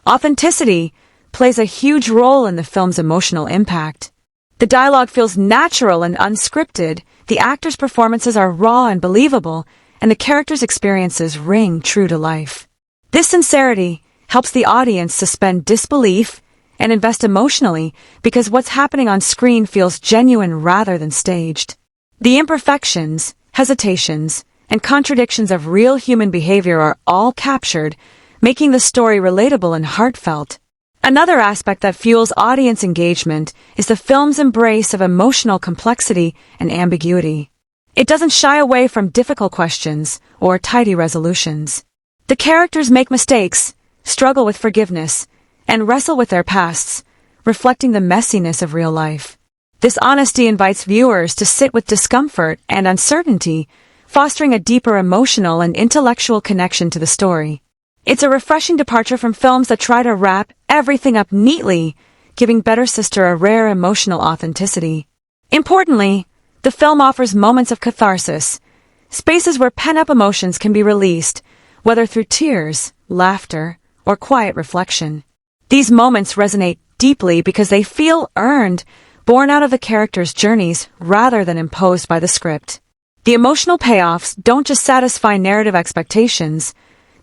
Authenticity plays a huge role in the film's emotional impact. The dialogue feels natural and unscripted, the actors' performances are raw and believable, and the characters' experiences ring true to life. This sincerity helps the audience suspend disbelief and invest emotionally because what's happening on screen feels genuine rather than staged. The imperfections, hesitations, and contradictions of real human behavior are all captured, making the story relatable and heartfelt. Another aspect that fuels audience engagement is the film's embrace of emotional complexity and ambiguity. It doesn't shy away from difficult questions or tidy resolutions. The characters make mistakes, struggle with forgiveness, and wrestle with their pasts, reflecting the messiness of real life. This honesty invites viewers to sit with discomfort and uncertainty, fostering a deeper emotional and intellectual connection to the story. It's a refreshing departure from films that try to wrap everything up neatly, giving Better Sister a rare emotional authenticity. Importantly, the film offers moments of catharsis, spaces where pent-up emotions can be released, whether through tears, laughter, or quiet reflection. These moments resonate deeply because they feel earned, born out of the characters' journeys rather than imposed by the script. The emotional payoffs don't just satisfy narrative expectations,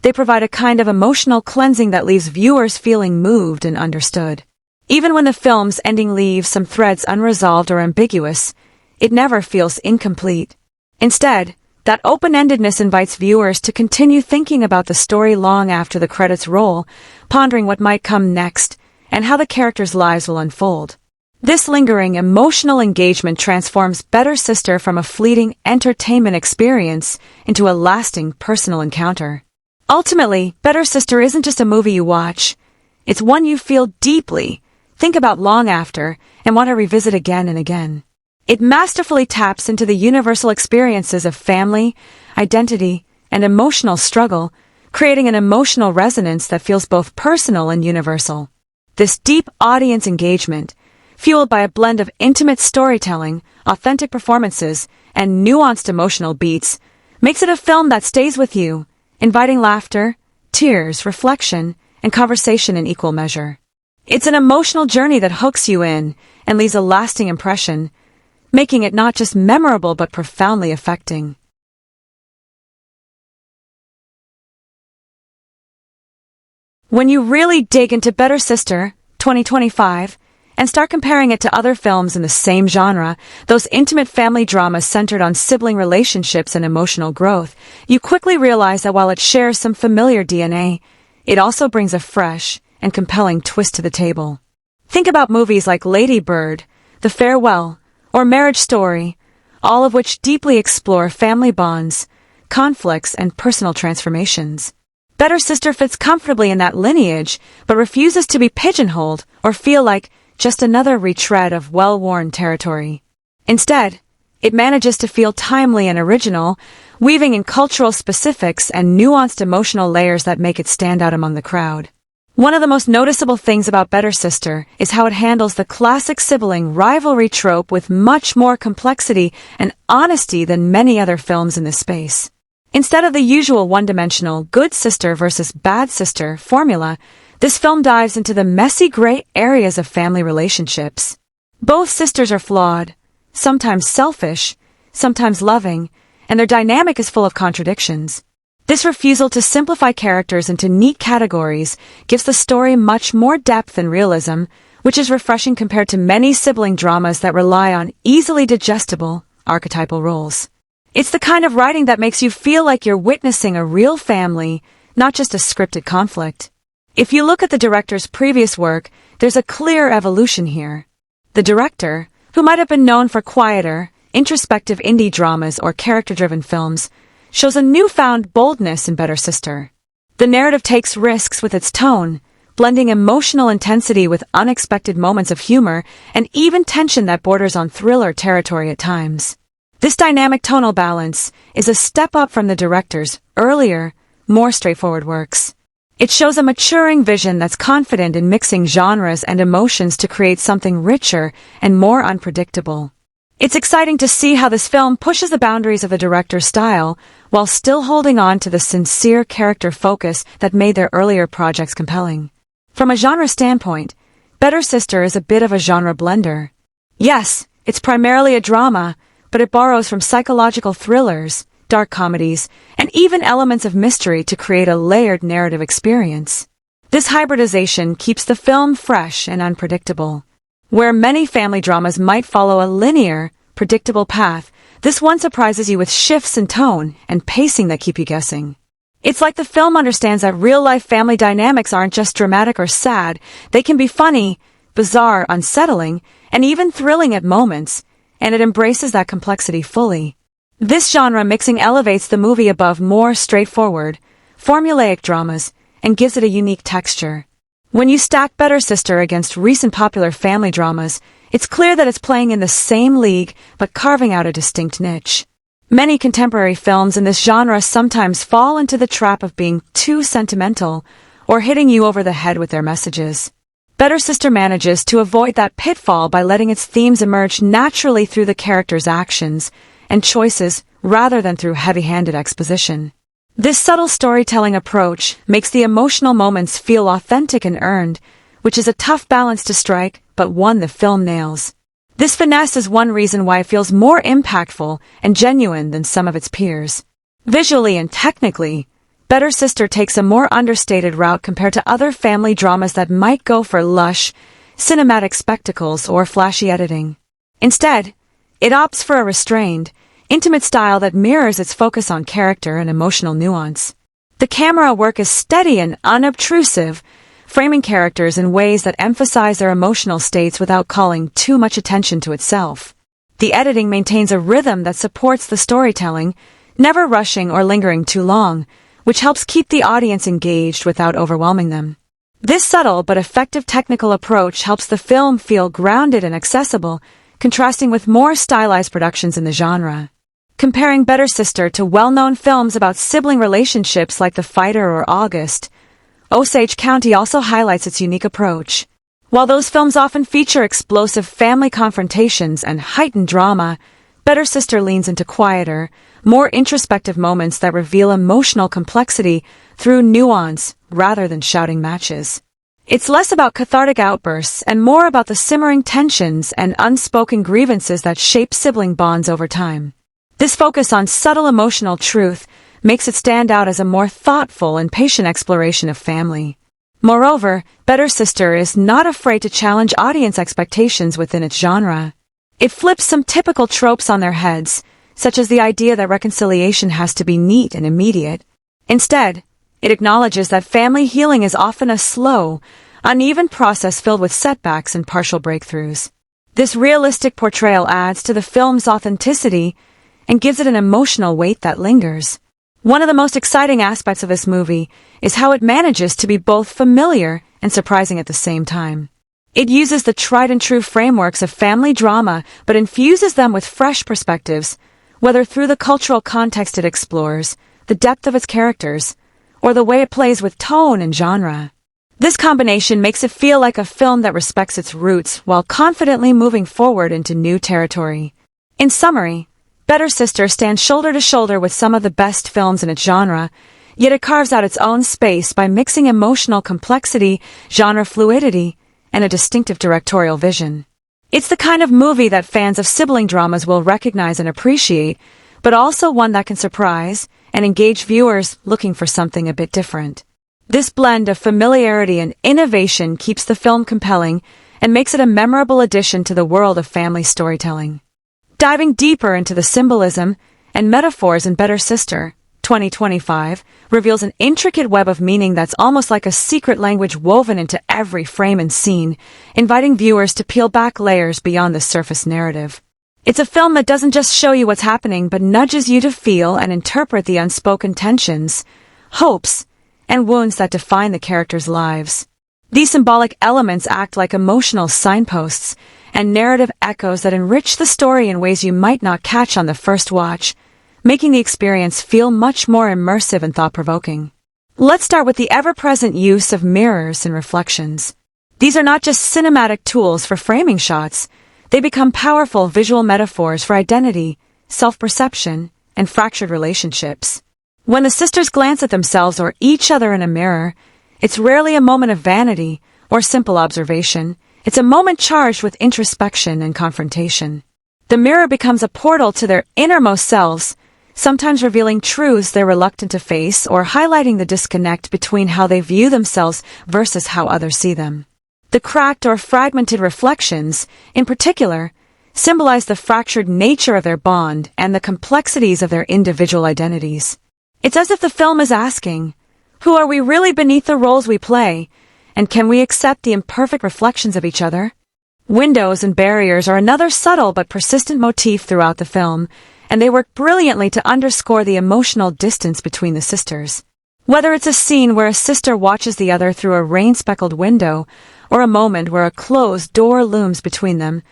they provide a kind of emotional cleansing that leaves viewers feeling moved and understood. Even when the film's ending leaves some threads unresolved or ambiguous, it never feels incomplete. Instead, That open-endedness invites viewers to continue thinking about the story long after the credits roll, pondering what might come next and how the characters' lives will unfold. This lingering emotional engagement transforms Better Sister from a fleeting entertainment experience into a lasting personal encounter. Ultimately, Better Sister isn't just a movie you watch. It's one you feel deeply, think about long after, and want to revisit again and again. It masterfully taps into the universal experiences of family, identity, and emotional struggle, creating an emotional resonance that feels both personal and universal. This deep audience engagement, fueled by a blend of intimate storytelling, authentic performances, and nuanced emotional beats, makes it a film that stays with you, inviting laughter, tears, reflection, and conversation in equal measure. It's an emotional journey that hooks you in and leaves a lasting impression, making it not just memorable but profoundly affecting. When you really dig into Better Sister, 2025, and start comparing it to other films in the same genre, those intimate family dramas centered on sibling relationships and emotional growth, you quickly realize that while it shares some familiar DNA, it also brings a fresh and compelling twist to the table. Think about movies like Lady Bird, The Farewell, or Marriage Story, all of which deeply explore family bonds, conflicts, and personal transformations. Better Sister fits comfortably in that lineage, but refuses to be pigeonholed or feel like just another retread of well-worn territory. Instead, it manages to feel timely and original, weaving in cultural specifics and nuanced emotional layers that make it stand out among the crowd. One of the most noticeable things about Better Sister is how it handles the classic sibling rivalry trope with much more complexity and honesty than many other films in this space. Instead of the usual one-dimensional good sister versus bad sister formula, this film dives into the messy gray areas of family relationships. Both sisters are flawed, sometimes selfish, sometimes loving, and their dynamic is full of contradictions. This refusal to simplify characters into neat categories gives the story much more depth and realism, which is refreshing compared to many sibling dramas that rely on easily digestible, archetypal roles. It's the kind of writing that makes you feel like you're witnessing a real family, not just a scripted conflict. If you look at the director's previous work, there's a clear evolution here. The director, who might have been known for quieter, introspective indie dramas or character-driven films, shows a newfound boldness in Better Sister. The narrative takes risks with its tone, blending emotional intensity with unexpected moments of humor and even tension that borders on thriller territory at times. This dynamic tonal balance is a step up from the director's earlier, more straightforward works. It shows a maturing vision that's confident in mixing genres and emotions to create something richer and more unpredictable. It's exciting to see how this film pushes the boundaries of the director's style while still holding on to the sincere character focus that made their earlier projects compelling. From a genre standpoint, Better Sister is a bit of a genre blender. Yes, it's primarily a drama, but it borrows from psychological thrillers, dark comedies, and even elements of mystery to create a layered narrative experience. This hybridization keeps the film fresh and unpredictable. Where many family dramas might follow a linear, predictable path, this one surprises you with shifts in tone and pacing that keep you guessing. It's like the film understands that real-life family dynamics aren't just dramatic or sad, they can be funny, bizarre, unsettling, and even thrilling at moments, and it embraces that complexity fully. This genre mixing elevates the movie above more straightforward, formulaic dramas and gives it a unique texture. When you stack Better Sister against recent popular family dramas, it's clear that it's playing in the same league but carving out a distinct niche. Many contemporary films in this genre sometimes fall into the trap of being too sentimental or hitting you over the head with their messages. Better Sister manages to avoid that pitfall by letting its themes emerge naturally through the characters' actions and choices rather than through heavy-handed exposition. This subtle storytelling approach makes the emotional moments feel authentic and earned, which is a tough balance to strike, but one the film nails. This finesse is one reason why it feels more impactful and genuine than some of its peers. Visually and technically, Better Sister takes a more understated route compared to other family dramas that might go for lush, cinematic spectacles or flashy editing. Instead, it opts for a restrained, intimate style that mirrors its focus on character and emotional nuance. The camera work is steady and unobtrusive, framing characters in ways that emphasize their emotional states without calling too much attention to itself. The editing maintains a rhythm that supports the storytelling, never rushing or lingering too long, which helps keep the audience engaged without overwhelming them. This subtle but effective technical approach helps the film feel grounded and accessible, contrasting with more stylized productions in the genre. Comparing Better Sister to well-known films about sibling relationships like The Fighter or August, Osage County also highlights its unique approach. While those films often feature explosive family confrontations and heightened drama, Better Sister leans into quieter, more introspective moments that reveal emotional complexity through nuance rather than shouting matches. It's less about cathartic outbursts and more about the simmering tensions and unspoken grievances that shape sibling bonds over time. This focus on subtle emotional truth makes it stand out as a more thoughtful and patient exploration of family. Moreover, Better Sister is not afraid to challenge audience expectations within its genre. It flips some typical tropes on their heads, such as the idea that reconciliation has to be neat and immediate. Instead, it acknowledges that family healing is often a slow, uneven process filled with setbacks and partial breakthroughs. This realistic portrayal adds to the film's authenticity and gives it an emotional weight that lingers. One of the most exciting aspects of this movie is how it manages to be both familiar and surprising at the same time. It uses the tried-and-true frameworks of family drama but infuses them with fresh perspectives, whether through the cultural context it explores, the depth of its characters, or the way it plays with tone and genre. This combination makes it feel like a film that respects its roots while confidently moving forward into new territory. In summary, Better Sister stands shoulder to shoulder with some of the best films in its genre, yet it carves out its own space by mixing emotional complexity, genre fluidity, and a distinctive directorial vision. It's the kind of movie that fans of sibling dramas will recognize and appreciate, but also one that can surprise and engage viewers looking for something a bit different. This blend of familiarity and innovation keeps the film compelling and makes it a memorable addition to the world of family storytelling. Diving deeper into the symbolism and metaphors in Better Sister, 2025 reveals an intricate web of meaning that's almost like a secret language woven into every frame and scene, inviting viewers to peel back layers beyond the surface narrative. It's a film that doesn't just show you what's happening but nudges you to feel and interpret the unspoken tensions, hopes, and wounds that define the characters' lives. These symbolic elements act like emotional signposts and narrative echoes that enrich the story in ways you might not catch on the first watch, making the experience feel much more immersive and thought-provoking. Let's start with the ever-present use of mirrors and reflections. These are not just cinematic tools for framing shots, they become powerful visual metaphors for identity, self-perception, and fractured relationships. When the sisters glance at themselves or each other in a mirror, it's rarely a moment of vanity or simple observation. It's a moment charged with introspection and confrontation. The mirror becomes a portal to their innermost selves, sometimes revealing truths they're reluctant to face or highlighting the disconnect between how they view themselves versus how others see them. The cracked or fragmented reflections, in particular, symbolize the fractured nature of their bond and the complexities of their individual identities. It's as if the film is asking, who are we really beneath the roles we play, and can we accept the imperfect reflections of each other? Windows and barriers are another subtle but persistent motif throughout the film, and they work brilliantly to underscore the emotional distance between the sisters. Whether it's a scene where a sister watches the other through a rain-speckled window, or a moment where a closed door looms between them,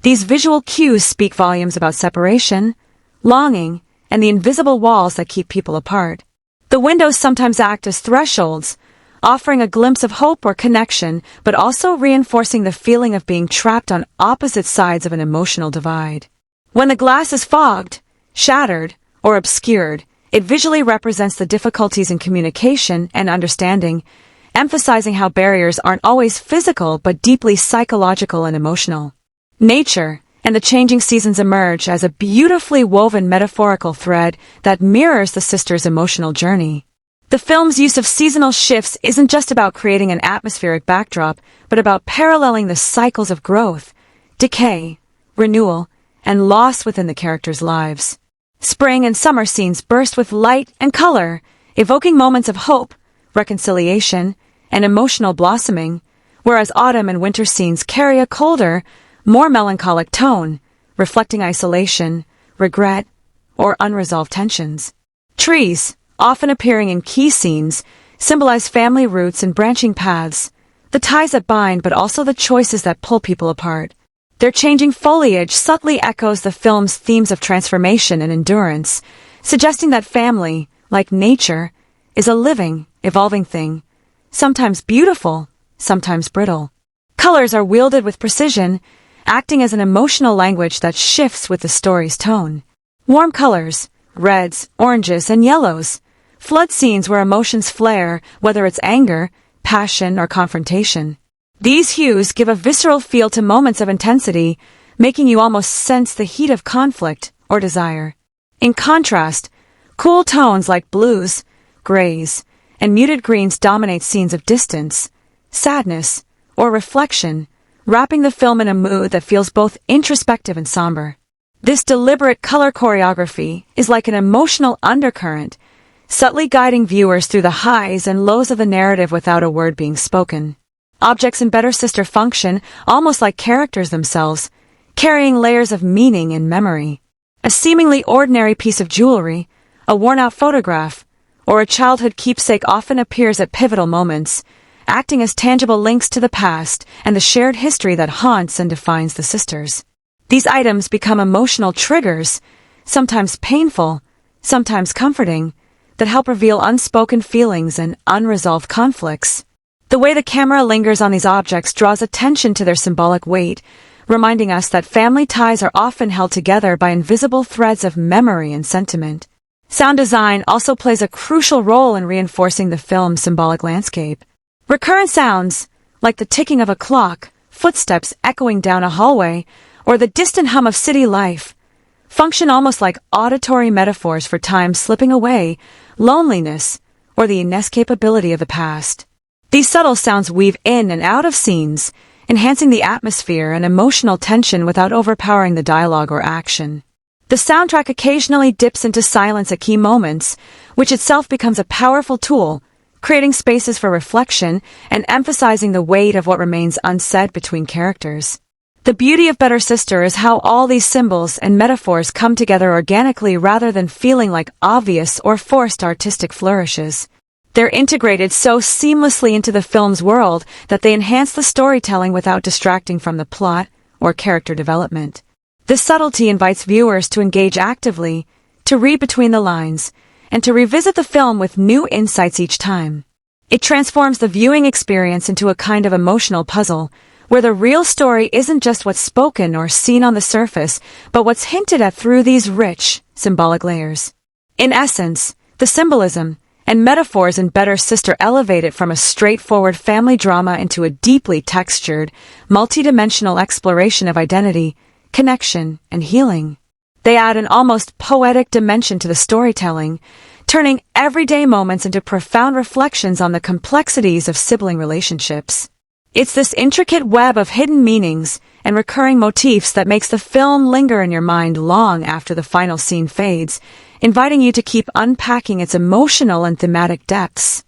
these visual cues speak volumes about separation, longing, and the invisible walls that keep people apart. The windows sometimes act as thresholds, offering a glimpse of hope or connection, but also reinforcing the feeling of being trapped on opposite sides of an emotional divide. When the glass is fogged, shattered, or obscured, it visually represents the difficulties in communication and understanding, emphasizing how barriers aren't always physical but deeply psychological and emotional. Nature and the changing seasons emerge as a beautifully woven metaphorical thread that mirrors the sisters' emotional journey. The film's use of seasonal shifts isn't just about creating an atmospheric backdrop, but about paralleling the cycles of growth, decay, renewal, and loss within the characters' lives. Spring and summer scenes burst with light and color, evoking moments of hope, reconciliation, and emotional blossoming, whereas autumn and winter scenes carry a colder, more melancholic tone, reflecting isolation, regret, or unresolved tensions. Trees, often appearing in key scenes, symbolize family roots and branching paths, the ties that bind but also the choices that pull people apart. Their changing foliage subtly echoes the film's themes of transformation and endurance, suggesting that family, like nature, is a living, evolving thing, sometimes beautiful, sometimes brittle. Colors are wielded with precision, acting as an emotional language that shifts with the story's tone. Warm colors, reds, oranges, and yellows, flood scenes where emotions flare, whether it's anger, passion, or confrontation. These hues give a visceral feel to moments of intensity, making you almost sense the heat of conflict or desire. In contrast, cool tones like blues, grays, and muted greens dominate scenes of distance, sadness, or reflection, wrapping the film in a mood that feels both introspective and somber. This deliberate color choreography is like an emotional undercurrent, subtly guiding viewers through the highs and lows of the narrative without a word being spoken. Objects in Better Sister function almost like characters themselves, carrying layers of meaning and memory. A seemingly ordinary piece of jewelry, a worn-out photograph, or a childhood keepsake often appears at pivotal moments, acting as tangible links to the past and the shared history that haunts and defines the sisters. These items become emotional triggers, sometimes painful, sometimes comforting, that help reveal unspoken feelings and unresolved conflicts. The way the camera lingers on these objects draws attention to their symbolic weight, reminding us that family ties are often held together by invisible threads of memory and sentiment. Sound design also plays a crucial role in reinforcing the film's symbolic landscape. Recurrent sounds, like the ticking of a clock, footsteps echoing down a hallway, or the distant hum of city life, function almost like auditory metaphors for time slipping away, loneliness, or the inescapability of the past. These subtle sounds weave in and out of scenes, enhancing the atmosphere and emotional tension without overpowering the dialogue or action. The soundtrack occasionally dips into silence at key moments, which itself becomes a powerful tool, creating spaces for reflection and emphasizing the weight of what remains unsaid between characters. The beauty of Better Sister is how all these symbols and metaphors come together organically rather than feeling like obvious or forced artistic flourishes. They're integrated so seamlessly into the film's world that they enhance the storytelling without distracting from the plot or character development. This subtlety invites viewers to engage actively, to read between the lines, and to revisit the film with new insights each time. It transforms the viewing experience into a kind of emotional puzzle, where the real story isn't just what's spoken or seen on the surface, but what's hinted at through these rich, symbolic layers. In essence, the symbolism and metaphors in Better Sister elevate it from a straightforward family drama into a deeply textured, multidimensional exploration of identity, connection, and healing. They add an almost poetic dimension to the storytelling, turning everyday moments into profound reflections on the complexities of sibling relationships. It's this intricate web of hidden meanings and recurring motifs that makes the film linger in your mind long after the final scene fades, inviting you to keep unpacking its emotional and thematic depths.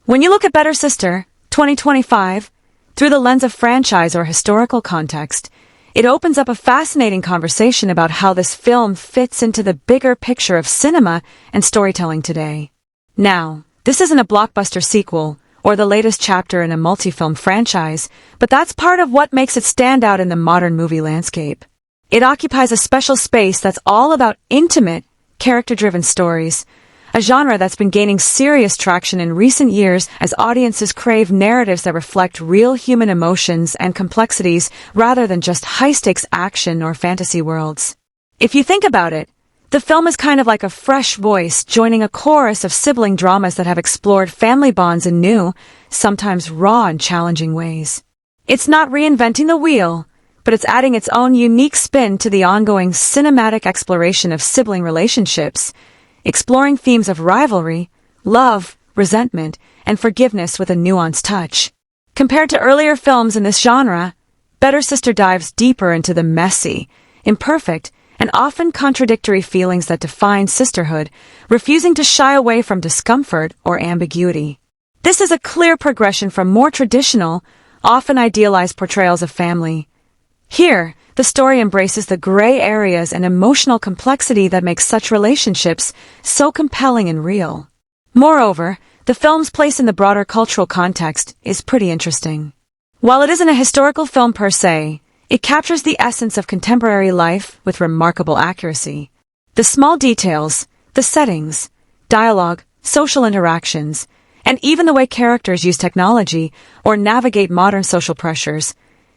When you look at Better Sister, 2025, through the lens of franchise or historical context, it opens up a fascinating conversation about how this film fits into the bigger picture of cinema and storytelling today. Now, this isn't a blockbuster sequel or the latest chapter in a multi-film franchise, but that's part of what makes it stand out in the modern movie landscape. It occupies a special space that's all about intimate, character-driven stories, a genre that's been gaining serious traction in recent years as audiences crave narratives that reflect real human emotions and complexities rather than just high-stakes action or fantasy worlds. If you think about it, the film is kind of like a fresh voice joining a chorus of sibling dramas that have explored family bonds in new, sometimes raw and challenging ways. It's not reinventing the wheel, but it's adding its own unique spin to the ongoing cinematic exploration of sibling relationships, exploring themes of rivalry, love, resentment, and forgiveness with a nuanced touch. Compared to earlier films in this genre, Better Sister dives deeper into the messy, imperfect, and often contradictory feelings that define sisterhood, refusing to shy away from discomfort or ambiguity. This is a clear progression from more traditional, often idealized portrayals of family. Here, the story embraces the gray areas and emotional complexity that makes such relationships so compelling and real. Moreover, the film's place in the broader cultural context is pretty interesting. While it isn't a historical film per se, it captures the essence of contemporary life with remarkable accuracy. The small details, the settings, dialogue, social interactions, and even the way characters use technology or navigate modern social pressures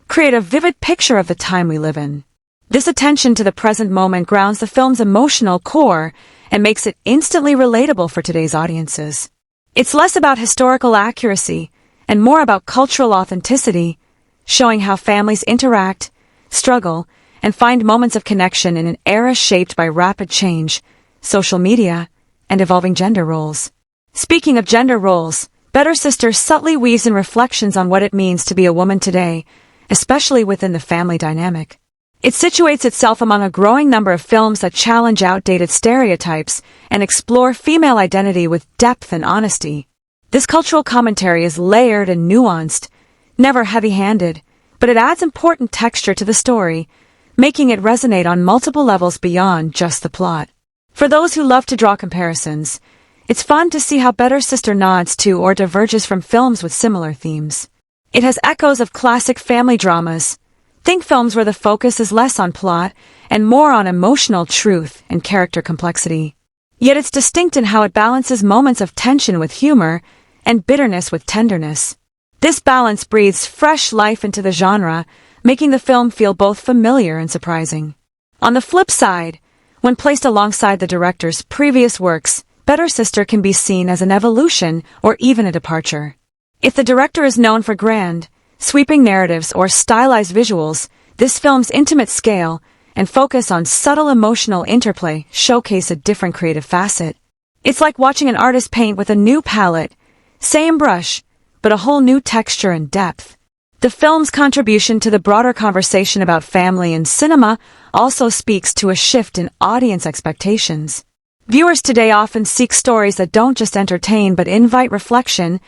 create a vivid picture of the time we live in. This attention to the present moment grounds the film's emotional core and makes it instantly relatable for today's audiences. It's less about historical accuracy and more about cultural authenticity, showing how families interact, struggle, and find moments of connection in an era shaped by rapid change, social media, and evolving gender roles. Speaking of gender roles, Better Sister subtly weaves in reflections on what it means to be a woman today, especially within the family dynamic. It situates itself among a growing number of films that challenge outdated stereotypes and explore female identity with depth and honesty. This cultural commentary is layered and nuanced, never heavy-handed, but it adds important texture to the story, making it resonate on multiple levels beyond just the plot. For those who love to draw comparisons, it's fun to see how Better Sister nods to or diverges from films with similar themes. It has echoes of classic family dramas. Think films where the focus is less on plot and more on emotional truth and character complexity. Yet it's distinct in how it balances moments of tension with humor and bitterness with tenderness. This balance breathes fresh life into the genre, making the film feel both familiar and surprising. On the flip side, when placed alongside the director's previous works, Better Sister can be seen as an evolution or even a departure. If the director is known for grand, sweeping narratives or stylized visuals, this film's intimate scale and focus on subtle emotional interplay showcase a different creative facet. It's like watching an artist paint with a new palette, same brush, but a whole new texture and depth. The film's contribution to the broader conversation about family and cinema also speaks to a shift in audience expectations. Viewers today often seek stories that don't just entertain but invite reflection,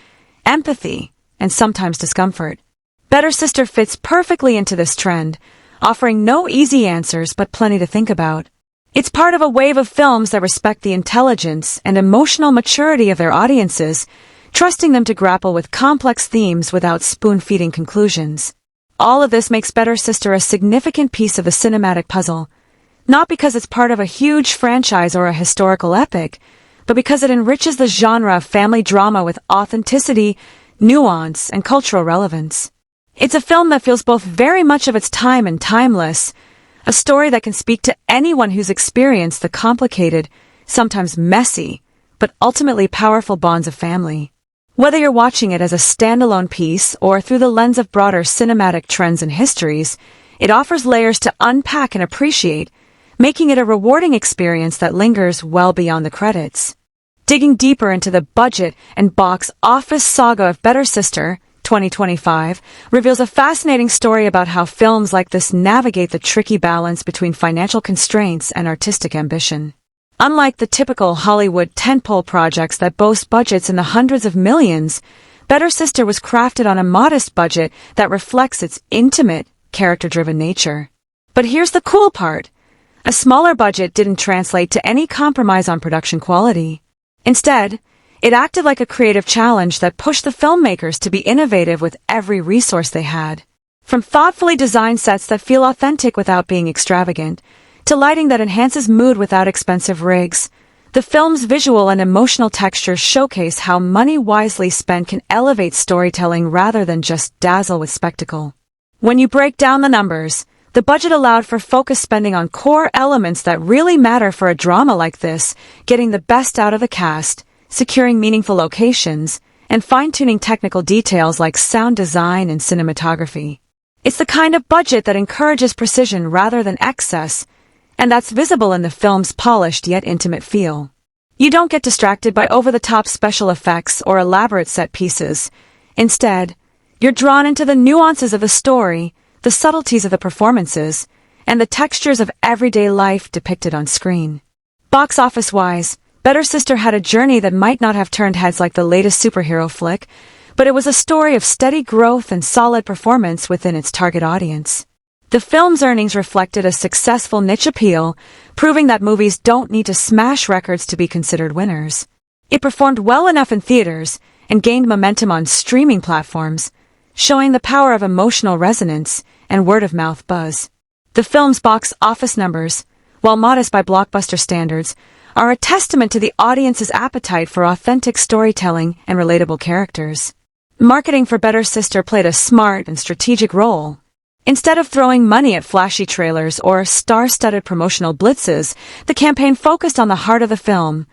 empathy, and sometimes discomfort. Better Sister fits perfectly into this trend, offering no easy answers but plenty to think about. It's part of a wave of films that respect the intelligence and emotional maturity of their audiences, trusting them to grapple with complex themes without spoon-feeding conclusions. All of this makes Better Sister a significant piece of the cinematic puzzle, not because it's part of a huge franchise or a historical epic, but because it enriches the genre of family drama with authenticity, nuance, and cultural relevance. It's a film that feels both very much of its time and timeless, a story that can speak to anyone who's experienced the complicated, sometimes messy, but ultimately powerful bonds of family. Whether you're watching it as a standalone piece or through the lens of broader cinematic trends and histories, it offers layers to unpack and appreciate, making it a rewarding experience that lingers well beyond the credits. Digging deeper into the budget and box office saga of Better Sister, 2025, reveals a fascinating story about how films like this navigate the tricky balance between financial constraints and artistic ambition. Unlike the typical Hollywood tentpole projects that boast budgets in the hundreds of millions, Better Sister was crafted on a modest budget that reflects its intimate, character-driven nature. But here's the cool part. A smaller budget didn't translate to any compromise on production quality. Instead, it acted like a creative challenge that pushed the filmmakers to be innovative with every resource they had. From thoughtfully designed sets that feel authentic without being extravagant, to lighting that enhances mood without expensive rigs, the film's visual and emotional textures showcase how money wisely spent can elevate storytelling rather than just dazzle with spectacle. When you break down the numbers, the budget allowed for focused spending on core elements that really matter for a drama like this, getting the best out of the cast, securing meaningful locations, and fine-tuning technical details like sound design and cinematography. It's the kind of budget that encourages precision rather than excess, and that's visible in the film's polished yet intimate feel. You don't get distracted by over-the-top special effects or elaborate set pieces. Instead, you're drawn into the nuances of the story, the subtleties of the performances, and the textures of everyday life depicted on screen. Box office-wise, Better Sister had a journey that might not have turned heads like the latest superhero flick, but it was a story of steady growth and solid performance within its target audience. The film's earnings reflected a successful niche appeal, proving that movies don't need to smash records to be considered winners. It performed well enough in theaters and gained momentum on streaming platforms, showing the power of emotional resonance and word-of-mouth buzz. The film's box office numbers, while modest by blockbuster standards, are a testament to the audience's appetite for authentic storytelling and relatable characters. Marketing for Better Sister played a smart and strategic role. Instead of throwing money at flashy trailers or star-studded promotional blitzes, the campaign focused on the heart of the film: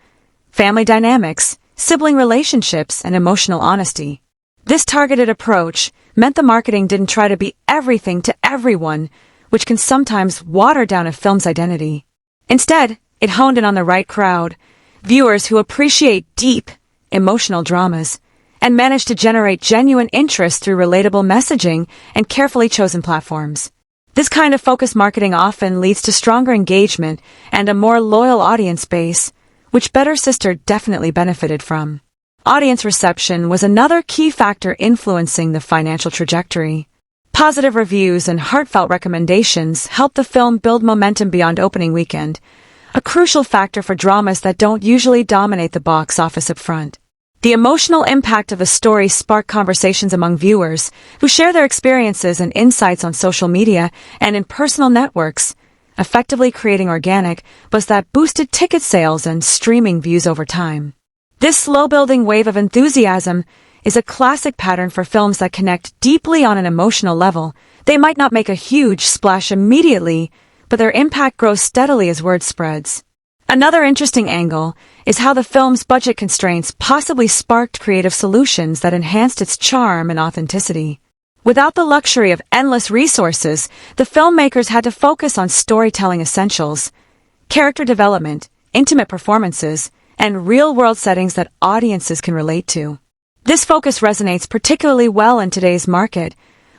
family dynamics, sibling relationships, and emotional honesty. This targeted approach meant the marketing didn't try to be everything to everyone, which can sometimes water down a film's identity. Instead, it honed in on the right crowd, viewers who appreciate deep, emotional dramas, and managed to generate genuine interest through relatable messaging and carefully chosen platforms. This kind of focused marketing often leads to stronger engagement and a more loyal audience base, which Better Sister definitely benefited from. Audience reception was another key factor influencing the financial trajectory. Positive reviews and heartfelt recommendations helped the film build momentum beyond opening weekend, a crucial factor for dramas that don't usually dominate the box office up front. The emotional impact of the story sparked conversations among viewers who share their experiences and insights on social media and in personal networks, effectively creating organic buzz that boosted ticket sales and streaming views over time. This slow-building wave of enthusiasm is a classic pattern for films that connect deeply on an emotional level. They might not make a huge splash immediately, but their impact grows steadily as word spreads. Another interesting angle is how the film's budget constraints possibly sparked creative solutions that enhanced its charm and authenticity. Without the luxury of endless resources, the filmmakers had to focus on storytelling essentials, character development, intimate performances, and real-world settings that audiences can relate to. This focus resonates particularly well in today's market,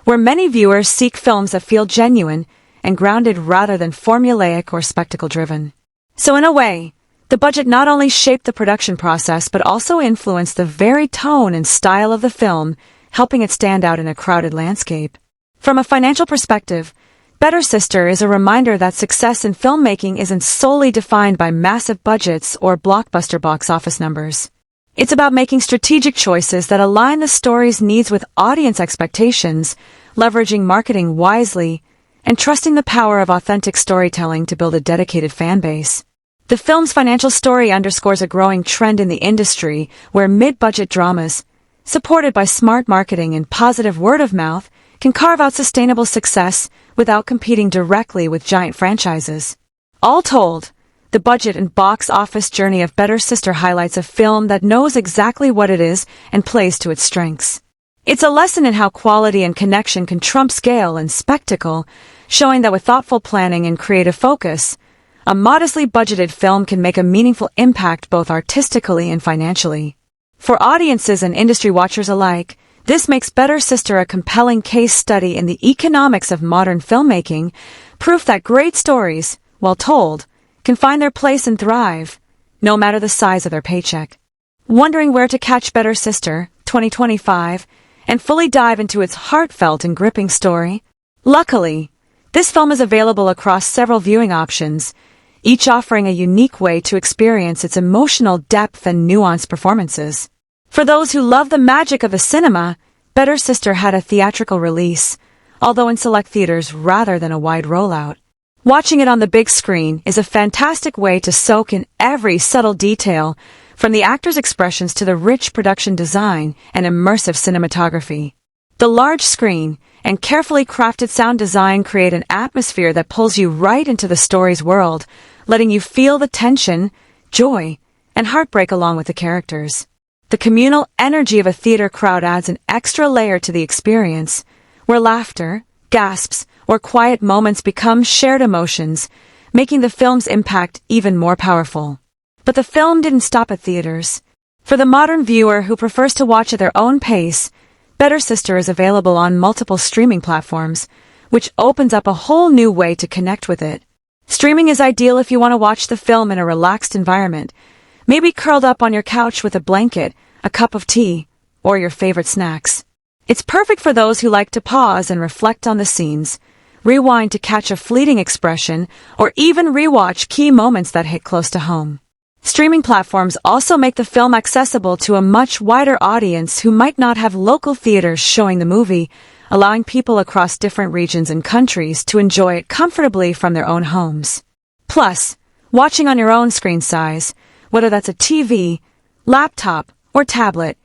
where many viewers seek films that feel genuine and grounded rather than formulaic or spectacle-driven. So in a way, the budget not only shaped the production process but also influenced the very tone and style of the film, helping it stand out in a crowded landscape. From a financial perspective, Better Sister is a reminder that success in filmmaking isn't solely defined by massive budgets or blockbuster box office numbers. It's about making strategic choices that align the story's needs with audience expectations, leveraging marketing wisely, and trusting the power of authentic storytelling to build a dedicated fan base. The film's financial story underscores a growing trend in the industry where mid-budget dramas, supported by smart marketing and positive word-of-mouth, can carve out sustainable success without competing directly with giant franchises. All told, the budget and box office journey of Better Sister highlights a film that knows exactly what it is and plays to its strengths. It's a lesson in how quality and connection can trump scale and spectacle, showing that with thoughtful planning and creative focus, a modestly budgeted film can make a meaningful impact both artistically and financially. For audiences and industry watchers alike, this makes Better Sister a compelling case study in the economics of modern filmmaking, proof that great stories, well told, can find their place and thrive, no matter the size of their paycheck. Wondering where to catch Better Sister 2025 and fully dive into its heartfelt and gripping story? Luckily, this film is available across several viewing options, each offering a unique way to experience its emotional depth and nuanced performances. For those who love the magic of the cinema, Better Sister had a theatrical release, although in select theaters rather than a wide rollout. Watching it on the big screen is a fantastic way to soak in every subtle detail, from the actors' expressions to the rich production design and immersive cinematography. The large screen and carefully crafted sound design create an atmosphere that pulls you right into the story's world, letting you feel the tension, joy, and heartbreak along with the characters. The communal energy of a theater crowd adds an extra layer to the experience, where laughter, gasps, or quiet moments become shared emotions, making the film's impact even more powerful. But the film didn't stop at theaters. For the modern viewer who prefers to watch at their own pace, Better Sister is available on multiple streaming platforms, which opens up a whole new way to connect with it. Streaming is ideal if you want to watch the film in a relaxed environment, maybe curled up on your couch with a blanket, a cup of tea, or your favorite snacks. It's perfect for those who like to pause and reflect on the scenes, rewind to catch a fleeting expression, or even rewatch key moments that hit close to home. Streaming platforms also make the film accessible to a much wider audience who might not have local theaters showing the movie, allowing people across different regions and countries to enjoy it comfortably from their own homes. Plus, watching on your own screen size, whether that's a TV, laptop, or tablet,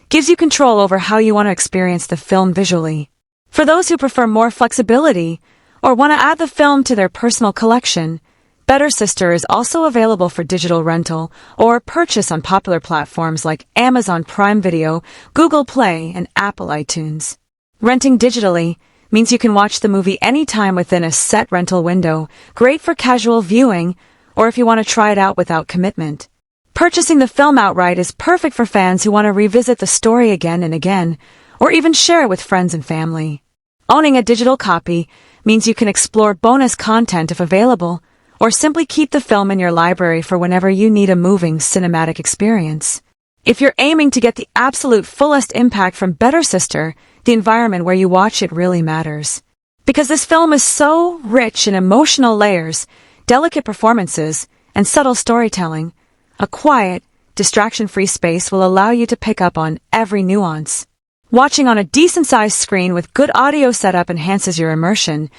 gives you control over how you want to experience the film visually. For those who prefer more flexibility or want to add the film to their personal collection, Better Sister is also available for digital rental or purchase on popular platforms like Amazon Prime Video, Google Play, and Apple iTunes. Renting digitally means you can watch the movie anytime within a set rental window, great for casual viewing or if you want to try it out without commitment. Purchasing the film outright is perfect for fans who want to revisit the story again and again, or even share it with friends and family. Owning a digital copy means you can explore bonus content if available, or simply keep the film in your library for whenever you need a moving cinematic experience. If you're aiming to get the absolute fullest impact from Better Sister, the environment where you watch it really matters. Because this film is so rich in emotional layers, delicate performances, and subtle storytelling, a quiet, distraction-free space will allow you to pick up on every nuance. Watching on a decent-sized screen with good audio setup enhances your immersion,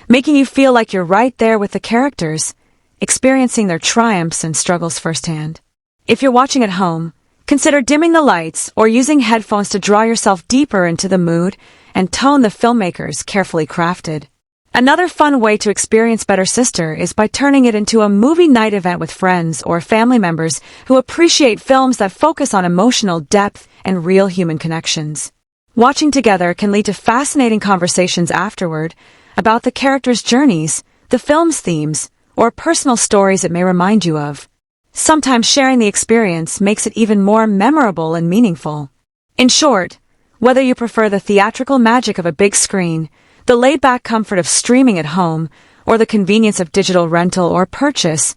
making you feel like you're right there with the characters, experiencing their triumphs and struggles firsthand. If you're watching at home, consider dimming the lights or using headphones to draw yourself deeper into the mood and tone the filmmakers carefully crafted. Another fun way to experience Better Sister is by turning it into a movie night event with friends or family members who appreciate films that focus on emotional depth and real human connections. Watching together can lead to fascinating conversations afterward about the characters' journeys, the film's themes, or personal stories it may remind you of. Sometimes sharing the experience makes it even more memorable and meaningful. In short, whether you prefer the theatrical magic of a big screen, the laid-back comfort of streaming at home, or the convenience of digital rental or purchase,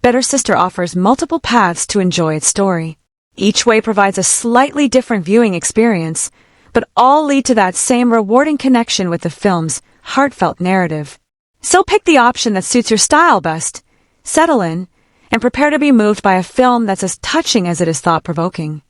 Better Sister offers multiple paths to enjoy its story. Each way provides a slightly different viewing experience, but all lead to that same rewarding connection with the film's heartfelt narrative. So pick the option that suits your style best, settle in, and prepare to be moved by a film that's as touching as it is thought-provoking.